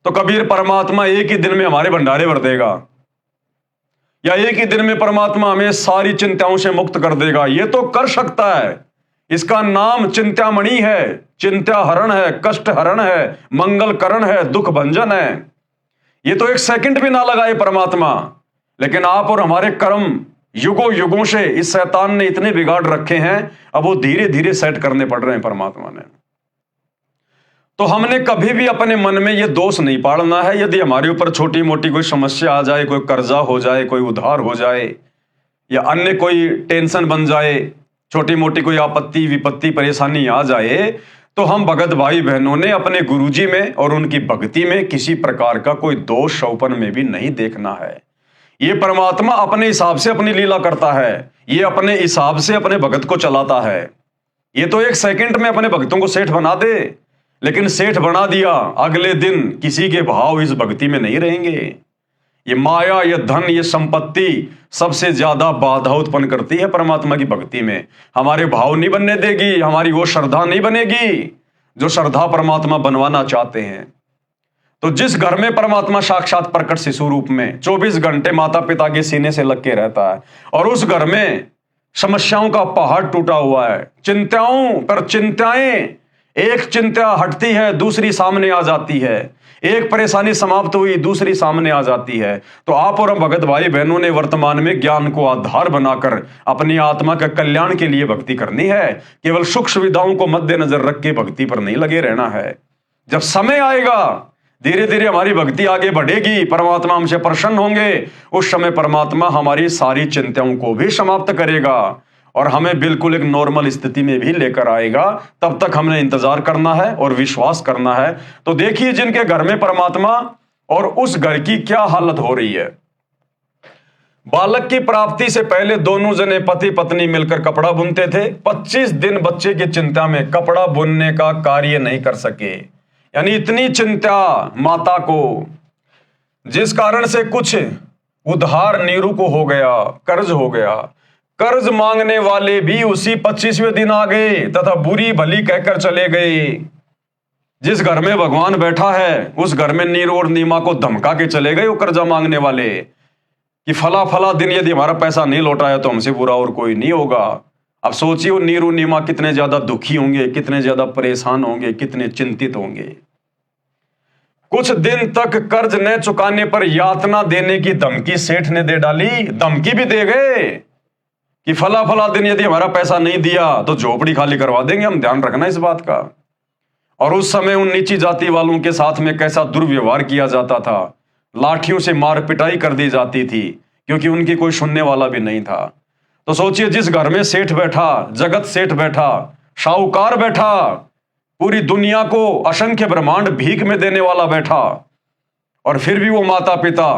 तो कबीर परमात्मा एक ही दिन में हमारे भंडारे भर देगा, या एक ही दिन में परमात्मा हमें सारी चिंताओं से मुक्त कर देगा। ये तो कर सकता है, इसका नाम चिंतामणि है, चिंता हरण है, कष्ट हरण है, मंगल करण है, दुख भंजन है। ये तो एक सेकंड भी ना लगाए परमात्मा। लेकिन आप और हमारे कर्म युगों युगों से इस शैतान ने इतने बिगाड़ रखे हैं, अब वो धीरे धीरे सेट करने पड़ रहे हैं परमात्मा ने। तो हमने कभी भी अपने मन में ये दोष नहीं पालना है। यदि हमारे ऊपर छोटी मोटी कोई समस्या आ जाए, कोई कर्जा हो जाए, कोई उधार हो जाए, या अन्य कोई टेंशन बन जाए, छोटी मोटी कोई आपत्ति विपत्ति परेशानी आ जाए, तो हम भगत भाई बहनों ने अपने गुरुजी में और उनकी भक्ति में किसी प्रकार का कोई दोष शौपन में भी नहीं देखना है। ये परमात्मा अपने हिसाब से अपनी लीला करता है, ये अपने हिसाब से अपने भगत को चलाता है। ये तो एक सेकंड में अपने भक्तों को सेठ बना दे, लेकिन सेठ बना दिया, अगले दिन किसी के भाव इस भक्ति में नहीं रहेंगे। ये माया, ये धन, ये संपत्ति सबसे ज्यादा बाधा उत्पन्न करती है परमात्मा की भक्ति में। हमारे भाव नहीं बनने देगी, हमारी वो श्रद्धा नहीं बनेगी जो श्रद्धा परमात्मा बनवाना चाहते हैं। तो जिस घर में परमात्मा साक्षात प्रकट शिशु रूप में 24 घंटे माता पिता के सीने से लग के रहता है, और उस घर में समस्याओं का पहाड़ टूटा हुआ है, चिंताओं पर चिंताएं, एक चिंता हटती है दूसरी सामने आ जाती है, एक परेशानी समाप्त हुई दूसरी सामने आ जाती है। तो आप और हम भगत भाई बहनों ने वर्तमान में ज्ञान को आधार बनाकर अपनी आत्मा के कल्याण के लिए भक्ति करनी है। केवल सुख सुविधाओं को मद्देनजर रख के भक्ति पर नहीं लगे रहना है। जब समय आएगा धीरे धीरे हमारी भक्ति आगे बढ़ेगी, परमात्मा हमसे प्रसन्न होंगे, उस समय परमात्मा हमारी सारी चिंताओं को भी समाप्त करेगा और हमें बिल्कुल एक नॉर्मल स्थिति में भी लेकर आएगा। तब तक हमने इंतजार करना है और विश्वास करना है। तो देखिए जिनके घर में परमात्मा, और उस घर की क्या हालत हो रही है। बालक की प्राप्ति से पहले दोनों जने पति पत्नी मिलकर कपड़ा बुनते थे। 25 दिन बच्चे की चिंता में कपड़ा बुनने का कार्य नहीं कर सके, यानी इतनी चिंता माता को, जिस कारण से कुछ उधार नीरू को हो गया, कर्ज हो गया। कर्ज मांगने वाले भी उसी 25वें दिन आ गए तथा बुरी भली कहकर चले गए। जिस घर में भगवान बैठा है उस घर में नीरू और नीमा को धमका के चले गए वो कर्जा मांगने वाले कि फला फला दिन यदि हमारा पैसा नहीं लौटाया तो हमसे बुरा और कोई नहीं होगा। अब सोचिए वो नीरू नीमा कितने ज्यादा दुखी होंगे, कितने ज्यादा परेशान होंगे, कितने चिंतित होंगे। कुछ दिन तक कर्ज न चुकाने पर यातना देने की धमकी सेठ ने दे डाली। धमकी भी दे गए कि फला फला दिन यदि हमारा पैसा नहीं दिया तो झोपड़ी खाली करवा देंगे, हम ध्यान रखना इस बात का। और उस समय उन नीची जाति वालों के साथ में कैसा दुर्व्यवहार किया जाता था, लाठियों से मार पिटाई कर दी जाती थी, क्योंकि उनकी कोई सुनने वाला भी नहीं था। तो सोचिए जिस घर में सेठ बैठा, जगत सेठ बैठा, साहूकार बैठा, पूरी दुनिया को असंख्य ब्रह्मांड भीख में देने वाला बैठा, और फिर भी वो माता पिता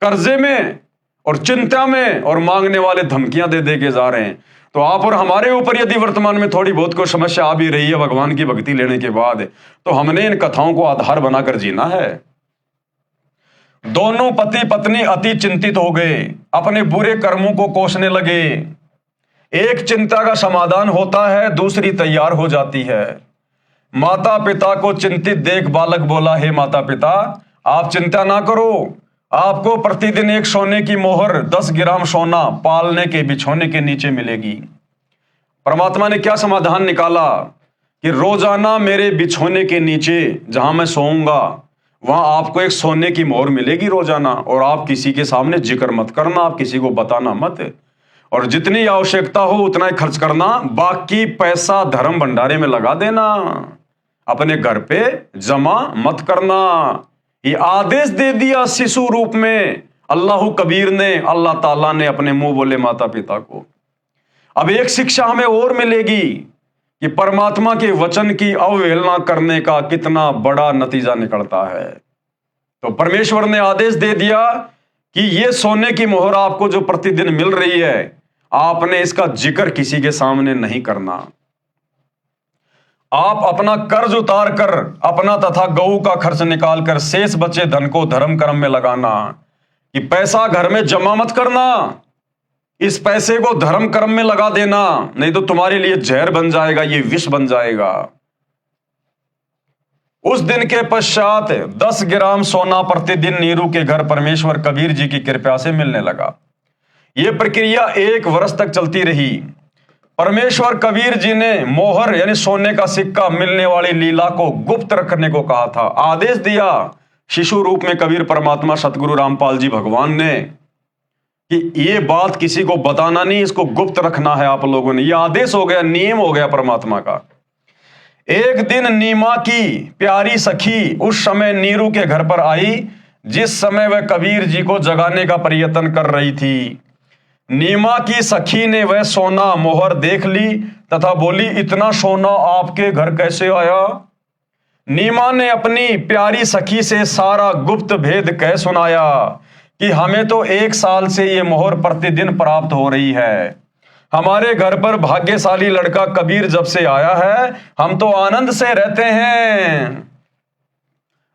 कर्जे में और चिंता में और मांगने वाले धमकियां दे दे के जा रहे हैं। तो आप और हमारे ऊपर यदि वर्तमान में थोड़ी बहुत कोई समस्या आ भी रही है भगवान की भक्ति लेने के बाद, तो हमने इन कथाओं को आधार बनाकर जीना है। दोनों पति पत्नी अति चिंतित हो गए, अपने बुरे कर्मों को कोसने लगे। एक चिंता का समाधान होता है, दूसरी तैयार हो जाती है। माता पिता को चिंतित देख बालक बोला, हे माता पिता, आप चिंता ना करो, आपको प्रतिदिन एक सोने की मोहर 10 ग्राम सोना पालने के बिछोने के नीचे मिलेगी। परमात्मा ने क्या समाधान निकाला कि रोजाना मेरे बिछोने के नीचे जहां मैं सोऊंगा वहां आपको एक सोने की मोहर मिलेगी रोजाना, और आप किसी के सामने जिक्र मत करना, आप किसी को बताना मत, और जितनी आवश्यकता हो उतना ही खर्च करना, बाकी पैसा धर्म भंडारे में लगा देना, अपने घर पे जमा मत करना। ये आदेश दे दिया शिशु रूप में अल्लाह कबीर ने, अल्लाह ताला ने अपने मुंह बोले माता पिता को। अब एक शिक्षा हमें और मिलेगी कि परमात्मा के वचन की अवहेलना करने का कितना बड़ा नतीजा निकलता है। तो परमेश्वर ने आदेश दे दिया कि ये सोने की मोहर आपको जो प्रतिदिन मिल रही है, आपने इसका जिक्र किसी के सामने नहीं करना। आप अपना कर्ज उतार कर, अपना तथा गऊ का खर्च निकाल कर शेष बचे धन को धर्म कर्म में लगाना, कि पैसा घर में जमा मत करना, इस पैसे को धर्म कर्म में लगा देना, नहीं तो तुम्हारे लिए जहर बन जाएगा, ये विष बन जाएगा। उस दिन के पश्चात 10 ग्राम सोना प्रतिदिन नीरू के घर परमेश्वर कबीर जी की कृपा से मिलने लगा। यह प्रक्रिया 1 वर्ष तक चलती रही। परमेश्वर कबीर जी ने मोहर यानी सोने का सिक्का मिलने वाली लीला को गुप्त रखने को कहा था। आदेश दिया शिशु रूप में कबीर परमात्मा सतगुरु रामपाल जी भगवान ने कि ये बात किसी को बताना नहीं, इसको गुप्त रखना है आप लोगों ने। यह आदेश हो गया, नियम हो गया परमात्मा का। एक दिन नीमा की प्यारी सखी उस समय नीरू के घर पर आई जिस समय वह कबीर जी को जगाने का प्रयत्न कर रही थी। नीमा की सखी ने वह सोना मोहर देख ली तथा बोली, इतना सोना आपके घर कैसे आया? नीमा ने अपनी प्यारी सखी से सारा गुप्त भेद कह सुनाया कि हमें तो 1 साल से ये मोहर प्रतिदिन प्राप्त हो रही है। हमारे घर पर भाग्यशाली लड़का कबीर जब से आया है, हम तो आनंद से रहते हैं।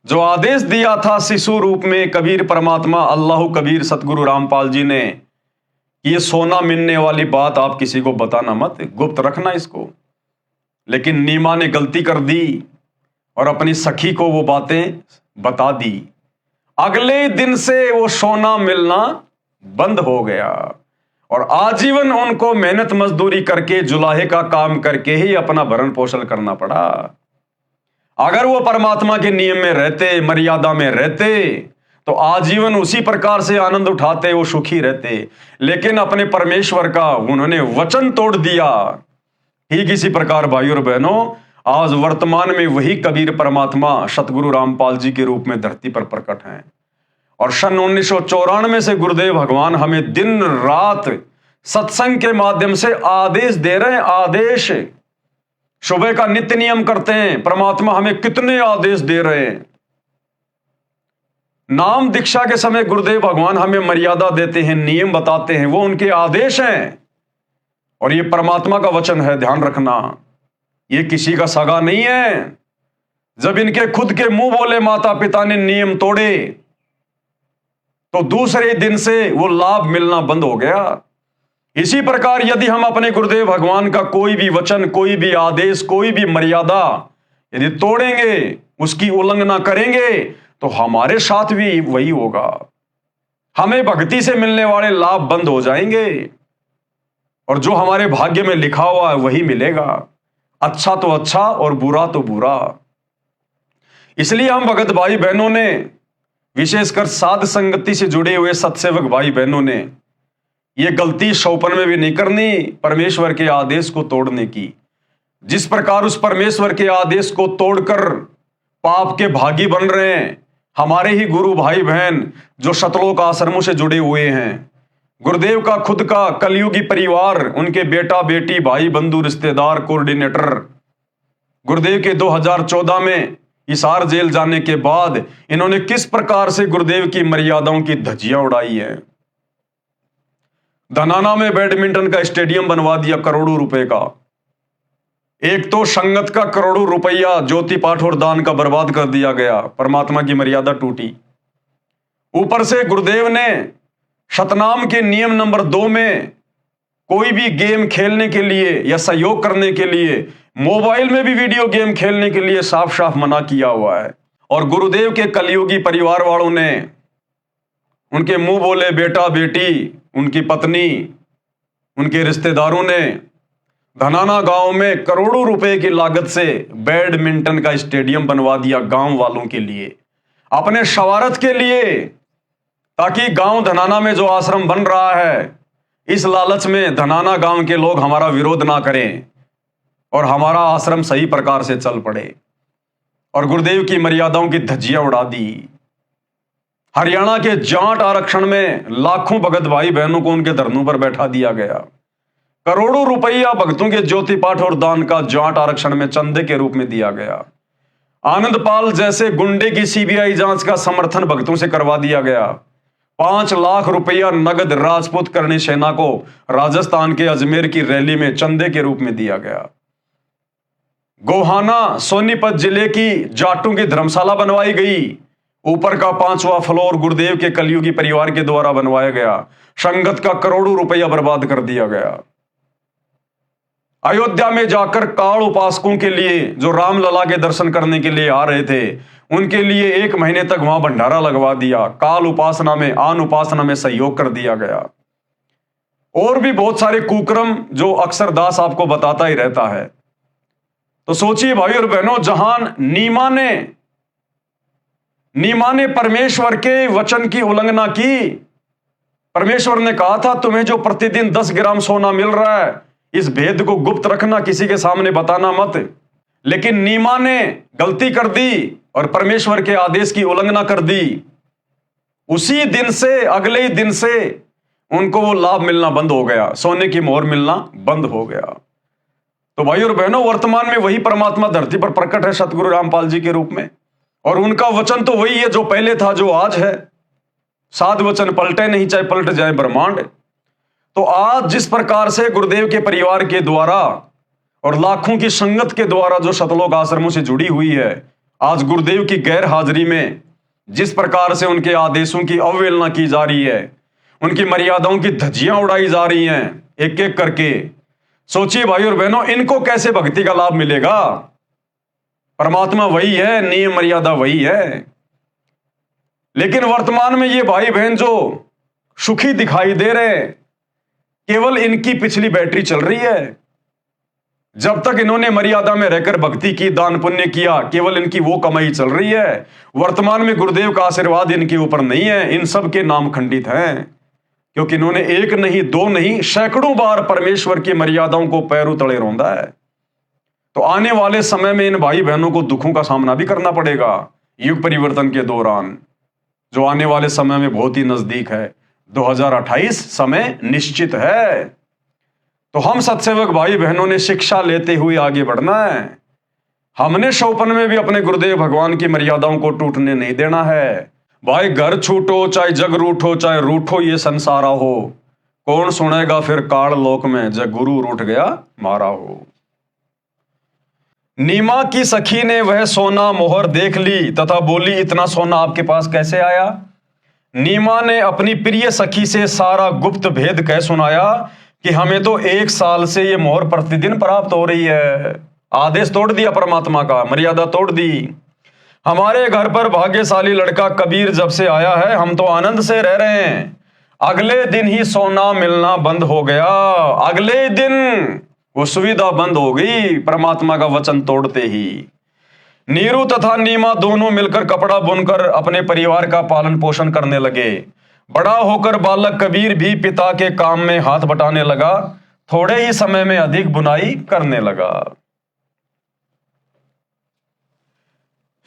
जो आदेश दिया था शिशु रूप में कबीर परमात्मा अल्लाह कबीर सतगुरु रामपाल जी ने, ये सोना मिलने वाली बात आप किसी को बताना मत, गुप्त रखना इसको। लेकिन नीमा ने गलती कर दी और अपनी सखी को वो बातें बता दी। अगले दिन से वो सोना मिलना बंद हो गया और आजीवन उनको मेहनत मजदूरी करके जुलाहे का काम करके ही अपना भरण पोषण करना पड़ा। अगर वो परमात्मा के नियम में रहते, मर्यादा में रहते, तो आजीवन उसी प्रकार से आनंद उठाते, वो सुखी रहते। लेकिन अपने परमेश्वर का उन्होंने वचन तोड़ दिया। ठीक इसी प्रकार भाइयों और बहनों, आज वर्तमान में वही कबीर परमात्मा सतगुरु रामपाल जी के रूप में धरती पर प्रकट हैं। और सन 1994 से गुरुदेव भगवान हमें दिन रात सत्संग के माध्यम से आदेश दे रहे हैं। आदेश सुबह का नित्य नियम करते हैं, परमात्मा हमें कितने आदेश दे रहे हैं। नाम दीक्षा के समय गुरुदेव भगवान हमें मर्यादा देते हैं, नियम बताते हैं, वो उनके आदेश हैं और ये परमात्मा का वचन है। ध्यान रखना, ये किसी का सगा नहीं है। जब इनके खुद के मुंह बोले माता पिता ने नियम तोड़े, तो दूसरे दिन से वो लाभ मिलना बंद हो गया। इसी प्रकार यदि हम अपने गुरुदेव भगवान का कोई भी वचन, कोई भी आदेश, कोई भी मर्यादा यदि तोड़ेंगे, उसकी उल्लंघना करेंगे, तो हमारे साथ भी वही होगा। हमें भक्ति से मिलने वाले लाभ बंद हो जाएंगे और जो हमारे भाग्य में लिखा हुआ है वही मिलेगा। अच्छा तो अच्छा और बुरा तो बुरा। इसलिए हम भगत भाई बहनों ने, विशेषकर साध संगति से जुड़े हुए सत्सेवक भाई बहनों ने, यह गलती सौपन में भी नहीं करनी परमेश्वर के आदेश को तोड़ने की। जिस प्रकार उस परमेश्वर के आदेश को तोड़कर पाप के भागी बन रहे हैं हमारे ही गुरु भाई बहन जो शतलोक आश्रमों से जुड़े हुए हैं। गुरुदेव का खुद का कलयुगी परिवार, उनके बेटा बेटी, भाई बंधु, रिश्तेदार, कोऑर्डिनेटर, गुरुदेव के 2014 में हिसार जेल जाने के बाद इन्होंने किस प्रकार से गुरुदेव की मर्यादाओं की धज्जियां उड़ाई है। धनाना में बैडमिंटन का स्टेडियम बनवा दिया करोड़ों रुपए का। एक तो संगत का करोड़ों रुपया ज्योति पाठ और दान का बर्बाद कर दिया गया, परमात्मा की मर्यादा टूटी। ऊपर से गुरुदेव ने शतनाम के नियम नंबर 2 में कोई भी गेम खेलने के लिए या सहयोग करने के लिए, मोबाइल में भी वीडियो गेम खेलने के लिए साफ साफ मना किया हुआ है। और गुरुदेव के कलयुगी परिवार वालों ने, उनके मुंह बोले बेटा बेटी, उनकी पत्नी, उनके रिश्तेदारों ने धनाना गांव में करोड़ों रुपए की लागत से बैडमिंटन का स्टेडियम बनवा दिया गांव वालों के लिए, अपने शवारत के लिए, ताकि गांव धनाना में जो आश्रम बन रहा है, इस लालच में धनाना गांव के लोग हमारा विरोध ना करें और हमारा आश्रम सही प्रकार से चल पड़े। और गुरुदेव की मर्यादाओं की धज्जियां उड़ा दी। हरियाणा के जाट आरक्षण में लाखों भगत भाई बहनों को उनके धरनों पर बैठा दिया गया। करोड़ों रुपया भक्तों के ज्योति पाठ और दान का जाट आरक्षण में चंदे के रूप में दिया गया। आनंद पाल जैसे गुंडे की सीबीआई जांच का समर्थन भक्तों से करवा दिया गया। 5 लाख रुपया नगद राजपूत करणी सेना को राजस्थान के अजमेर की रैली में चंदे के रूप में दिया गया। गोहाना सोनीपत जिले की जाटों की धर्मशाला बनवाई गई। ऊपर का 5वां फ्लोर गुरुदेव के कलयुगी परिवार के द्वारा बनवाया गया। संगत का करोड़ों रुपया बर्बाद कर दिया गया। अयोध्या में जाकर काल उपासकों के लिए, जो रामलला के दर्शन करने के लिए आ रहे थे, उनके लिए 1 महीने तक वहां भंडारा लगवा दिया। काल उपासना में, आन उपासना में सहयोग कर दिया गया। और भी बहुत सारे कुक्रम जो अक्सर दास आपको बताता ही रहता है। तो सोचिए भाई और बहनों, जहां नीमा ने परमेश्वर के वचन की उल्लंघना की। परमेश्वर ने कहा था तुम्हें जो प्रतिदिन 10 ग्राम सोना मिल रहा है, इस भेद को गुप्त रखना, किसी के सामने बताना मत। लेकिन नीमा ने गलती कर दी और परमेश्वर के आदेश की उल्लंघना कर दी। उसी दिन से, अगले ही दिन से उनको वो लाभ मिलना बंद हो गया, सोने की मोहर मिलना बंद हो गया। तो भाई और बहनों, वर्तमान में वही परमात्मा धरती पर प्रकट है सतगुरु रामपाल जी के रूप में। और उनका वचन तो वही है जो पहले था, जो आज है। साध वचन पलटे नहीं, चाहे पलट जाए ब्रह्मांड। तो आज जिस प्रकार से गुरुदेव के परिवार के द्वारा और लाखों की संगत के द्वारा जो शतलोक आश्रमों से जुड़ी हुई है, आज गुरुदेव की गैर हाजिरी में जिस प्रकार से उनके आदेशों की अवहेलना की जा रही है, उनकी मर्यादाओं की धज्जियां उड़ाई जा रही हैं एक एक करके, सोचिए भाई और बहनों, इनको कैसे भक्ति का लाभ मिलेगा? परमात्मा वही है, नियम मर्यादा वही है। लेकिन वर्तमान में ये भाई बहन जो सुखी दिखाई दे रहे हैं, केवल इनकी पिछली बैटरी चल रही है। जब तक इन्होंने मर्यादा में रहकर भक्ति की, दान पुण्य किया, केवल इनकी वो कमाई चल रही है। वर्तमान में गुरुदेव का आशीर्वाद इनके ऊपर नहीं है। इन सब के नाम खंडित हैं, क्योंकि इन्होंने 1 नहीं 2 नहीं सैकड़ों बार परमेश्वर की मर्यादाओं को पैरों तले रौंदा है। तो आने वाले समय में इन भाई बहनों को दुखों का सामना भी करना पड़ेगा। युग परिवर्तन के दौरान, जो आने वाले समय में बहुत ही नजदीक है, 2028 समय निश्चित है। तो हम सत्सेवक भाई बहनों ने शिक्षा लेते हुए आगे बढ़ना है। हमने शौपन में भी अपने गुरुदेव भगवान की मर्यादाओं को टूटने नहीं देना है। भाई घर छूटो चाहे जग रूठो, चाहे रूठो ये संसारा हो, कौन सुनेगा फिर काल लोक में, जब गुरु रूठ गया मारा हो। नीमा की सखी ने वह सोना मोहर देख ली तथा बोली, इतना सोना आपके पास कैसे आया? नीमा ने अपनी प्रिय सखी से सारा गुप्त भेद कह सुनाया कि हमें तो 1 साल से ये मोहर प्रतिदिन प्राप्त हो रही है। आदेश तोड़ दिया परमात्मा का, मर्यादा तोड़ दी। हमारे घर पर भाग्यशाली लड़का कबीर जब से आया है, हम तो आनंद से रह रहे हैं। अगले दिन ही सोना मिलना बंद हो गया। अगले दिन वो सुविधा बंद हो गई परमात्मा का वचन तोड़ते ही। नीरू तथा नीमा दोनों मिलकर कपड़ा बुनकर अपने परिवार का पालन पोषण करने लगे। बड़ा होकर बालक कबीर भी पिता के काम में हाथ बटाने लगा। थोड़े ही समय में अधिक बुनाई करने लगा।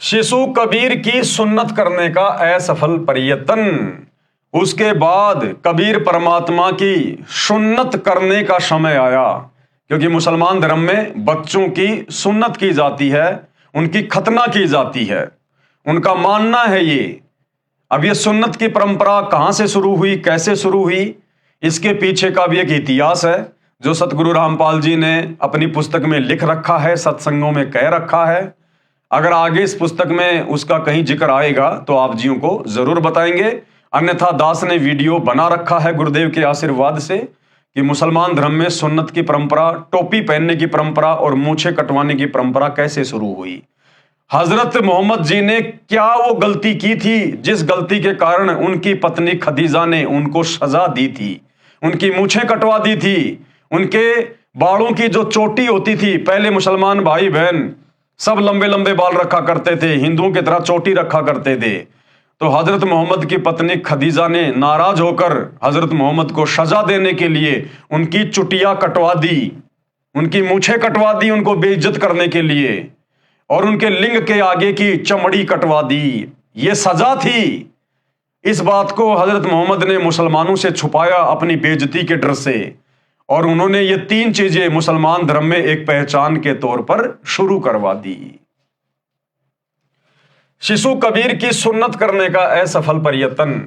शिशु कबीर की सुन्नत करने का असफल प्रयत्न। उसके बाद कबीर परमात्मा की सुन्नत करने का समय आया, क्योंकि मुसलमान धर्म में बच्चों की सुन्नत की जाती है, उनकी खतना की जाती है, उनका मानना है ये। अब ये सुन्नत की परंपरा कहां से शुरू हुई, कैसे शुरू हुई, इसके पीछे का भी एक इतिहास है जो सतगुरु रामपाल जी ने अपनी पुस्तक में लिख रखा है, सत्संगों में कह रखा है। अगर आगे इस पुस्तक में उसका कहीं जिक्र आएगा तो आप जियों को जरूर बताएंगे। अन्यथा दास ने वीडियो बना रखा है गुरुदेव के आशीर्वाद से कि मुसलमान धर्म में सुन्नत की परंपरा, टोपी पहनने की परंपरा और मूछें कटवाने की परंपरा कैसे शुरू हुई। हजरत मोहम्मद जी ने क्या वो गलती की थी जिस गलती के कारण उनकी पत्नी खदीजा ने उनको सजा दी थी, उनकी मूछें कटवा दी थी, उनके बालों की जो चोटी होती थी। पहले मुसलमान भाई बहन सब लंबे लंबे बाल रखा करते थे, हिंदुओं की तरह चोटी रखा करते थे। तो हजरत मोहम्मद की पत्नी खदीजा ने नाराज होकर हजरत मोहम्मद को सजा देने के लिए उनकी चुटिया कटवा दी, उनकी मूछें कटवा दी, उनको बेइज्जत करने के लिए, और उनके लिंग के आगे की चमड़ी कटवा दी। ये सजा थी। इस बात को हजरत मोहम्मद ने मुसलमानों से छुपाया अपनी बेइज्जती के डर से, और उन्होंने ये 3 चीजें मुसलमान धर्म में एक पहचान के तौर पर शुरू करवा दी। शिशु कबीर की सुन्नत करने का असफल प्रयत्न।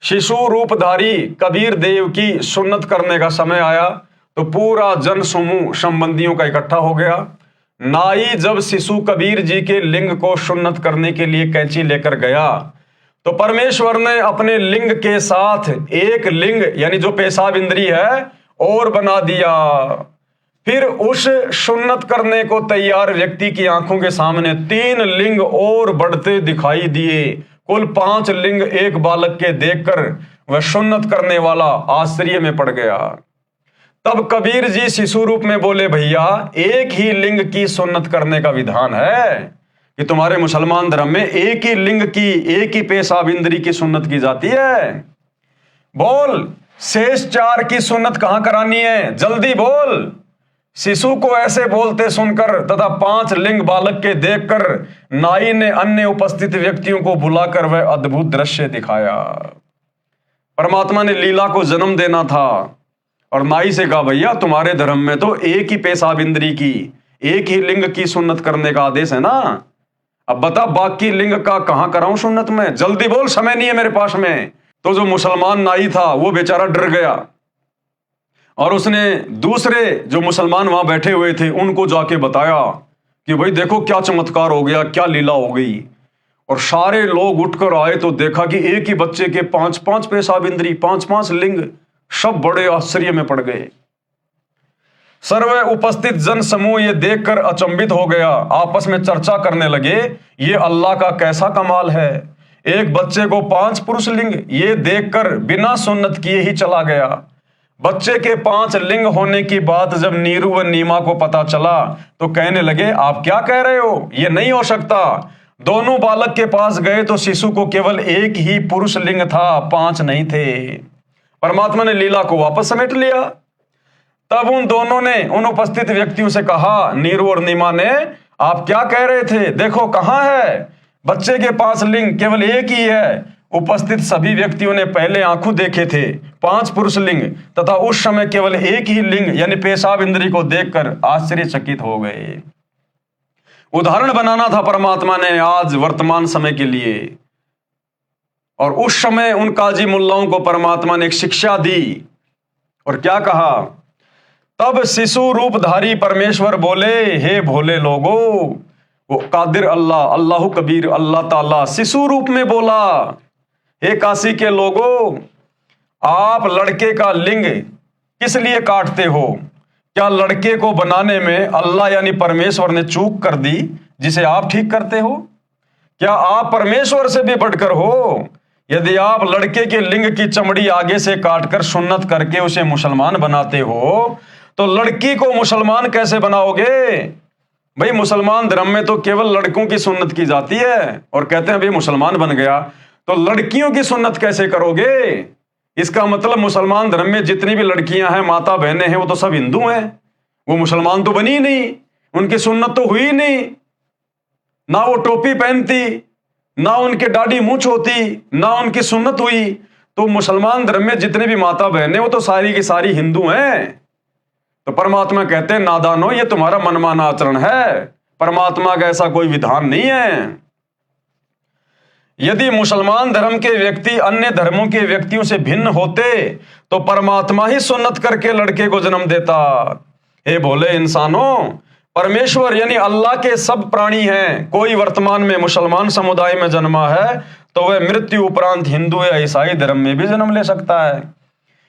शिशु रूपधारी कबीर देव की सुन्नत करने का समय आया तो पूरा जन समूह संबंधियों का इकट्ठा हो गया। नाई जब शिशु कबीर जी के लिंग को सुन्नत करने के लिए कैंची लेकर गया तो परमेश्वर ने अपने लिंग के साथ एक लिंग यानी जो पेशाब इंद्री है और बना दिया। फिर उस सुन्नत करने को तैयार व्यक्ति की आंखों के सामने 3 लिंग और बढ़ते दिखाई दिए। कुल 5 लिंग एक बालक के देखकर वह सुन्नत करने वाला आश्चर्य में पड़ गया। तब कबीर जी शिशु रूप में बोले, भैया एक ही लिंग की सुन्नत करने का विधान है कि तुम्हारे मुसलमान धर्म में एक ही लिंग की, एक ही पेशाब इंद्री की सुन्नत की जाती है। बोल, शेष 4 की सुन्नत कहां करानी है, जल्दी बोल। शिशु को ऐसे बोलते सुनकर तथा 5 लिंग बालक के देखकर नाई ने अन्य उपस्थित व्यक्तियों को बुलाकर वह अद्भुत दृश्य दिखाया। परमात्मा ने लीला को जन्म देना था और नाई से कहा, भैया तुम्हारे धर्म में तो एक ही पेशाब इंद्री की, एक ही लिंग की सुन्नत करने का आदेश है ना। अब बता बाकी लिंग का कहां कराऊं सुन्नत में, जल्दी बोल, समय नहीं है मेरे पास में। तो जो मुसलमान नाई था वो बेचारा डर गया और उसने दूसरे जो मुसलमान वहां बैठे हुए थे उनको जाके बताया कि भाई देखो क्या चमत्कार हो गया, क्या लीला हो गई। और सारे लोग उठकर आए तो देखा कि एक ही बच्चे के 5-5 पेशाब इंद्री, 5-5 लिंग। सब बड़े आश्चर्य में पड़ गए। सर्व उपस्थित जन समूह ये देखकर अचंभित हो गया, आपस में चर्चा करने लगे, ये अल्लाह का कैसा कमाल है। एक बच्चे को 5 पुरुष लिंग, ये देखकर बिना सुन्नत किए ही चला गया। बच्चे के 5 लिंग होने की बात जब नीरू व नीमा को पता चला तो कहने लगे, आप क्या कह रहे हो, ये नहीं हो सकता। दोनों बालक के पास गए तो शिशु को केवल एक ही पुरुष लिंग था, 5 नहीं थे। परमात्मा ने लीला को वापस समेट लिया। तब उन दोनों ने उन उपस्थित व्यक्तियों से कहा, नीरू और नीमा ने, आप क्या कह रहे थे, देखो कहां है, बच्चे के 5 लिंग केवल एक ही है। उपस्थित सभी व्यक्तियों ने पहले आंखों देखे थे 5 पुरुष लिंग तथा उस समय केवल एक ही लिंग यानी पेशाब इंद्री को देखकर आश्चर्यचकित हो गए। उदाहरण बनाना था परमात्मा ने आज वर्तमान समय के लिए, और उस समय उन काजी मुल्लाओं को परमात्मा ने एक शिक्षा दी और क्या कहा। तब शिशु रूपधारी परमेश्वर बोले, हे भोले लोगो, वो कादिर अल्लाह, अल्लाह कबीर, अल्लाह ताला शिशु रूप में बोला, हे काशी के लोगों, आप लड़के का लिंग किस लिए काटते हो। क्या लड़के को बनाने में अल्लाह यानी परमेश्वर ने चूक कर दी जिसे आप ठीक करते हो। क्या आप परमेश्वर से भी बढ़कर हो। यदि आप लड़के के लिंग की चमड़ी आगे से काटकर सुन्नत करके उसे मुसलमान बनाते हो तो लड़की को मुसलमान कैसे बनाओगे। भाई मुसलमान धर्म में तो केवल लड़कों की सुन्नत की जाती है और कहते हैं भाई मुसलमान बन गया, तो लड़कियों की सुन्नत कैसे करोगे। इसका मतलब मुसलमान धर्म में जितनी भी लड़कियां हैं, माता बहनें हैं, वो तो सब हिंदू हैं, वो मुसलमान तो बनी नहीं, उनकी सुन्नत तो हुई नहीं। ना वो टोपी पहनती, ना उनके दाढ़ी मूंछ होती, ना उनकी सुन्नत हुई। तो मुसलमान धर्म में जितने भी माता बहनें वो तो सारी की सारी हिंदू हैं। तो परमात्मा कहते हैं नादानो, ये तुम्हारा मनमाना आचरण है, परमात्मा का ऐसा कोई विधान नहीं है। यदि मुसलमान धर्म के व्यक्ति अन्य धर्मों के व्यक्तियों से भिन्न होते तो परमात्मा ही सुन्नत करके लड़के को जन्म देता। हे भोले इंसानों, परमेश्वर यानी अल्लाह के सब प्राणी हैं। कोई वर्तमान में मुसलमान समुदाय में जन्मा है तो वह मृत्यु उपरांत हिंदू या ईसाई धर्म में भी जन्म ले सकता है।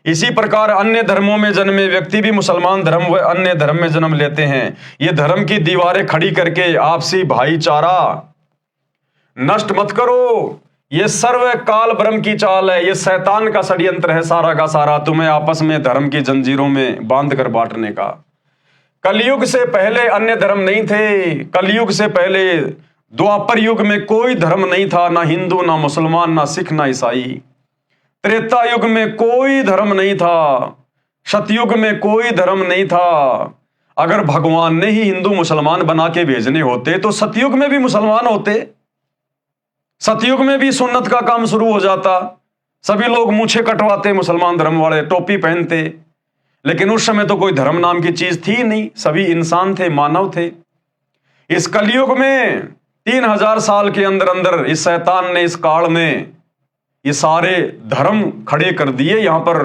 इसी प्रकार अन्य धर्मों में जन्मे व्यक्ति भी मुसलमान धर्म व अन्य धर्म में जन्म लेते हैं। ये धर्म की दीवारें खड़ी करके आपसी भाईचारा नष्ट मत करो। ये सर्व काल ब्रह्म की चाल है। ये शैतान का षड्यंत्र है सारा का सारा, तुम्हें आपस में धर्म की जंजीरों में बांध कर बांटने का। कलयुग से पहले अन्य धर्म नहीं थे। कलयुग से पहले द्वापर युग में कोई धर्म नहीं था, ना हिंदू, ना मुसलमान, ना सिख, ना ईसाई। त्रेता युग में कोई धर्म नहीं था। सतयुग में कोई धर्म नहीं था। अगर भगवान ने ही हिंदू मुसलमान बना के भेजने होते तो सतयुग में भी मुसलमान होते। सतयुग में भी सुन्नत का काम शुरू हो जाता। सभी लोग मूछें कटवाते, मुसलमान धर्म वाले टोपी पहनते। लेकिन उस समय तो कोई धर्म नाम की चीज थी नहीं, सभी इंसान थे, मानव थे। इस कलयुग में 3000 साल के अंदर अंदर इस शैतान ने, इस काल ने ये सारे धर्म खड़े कर दिए यहां पर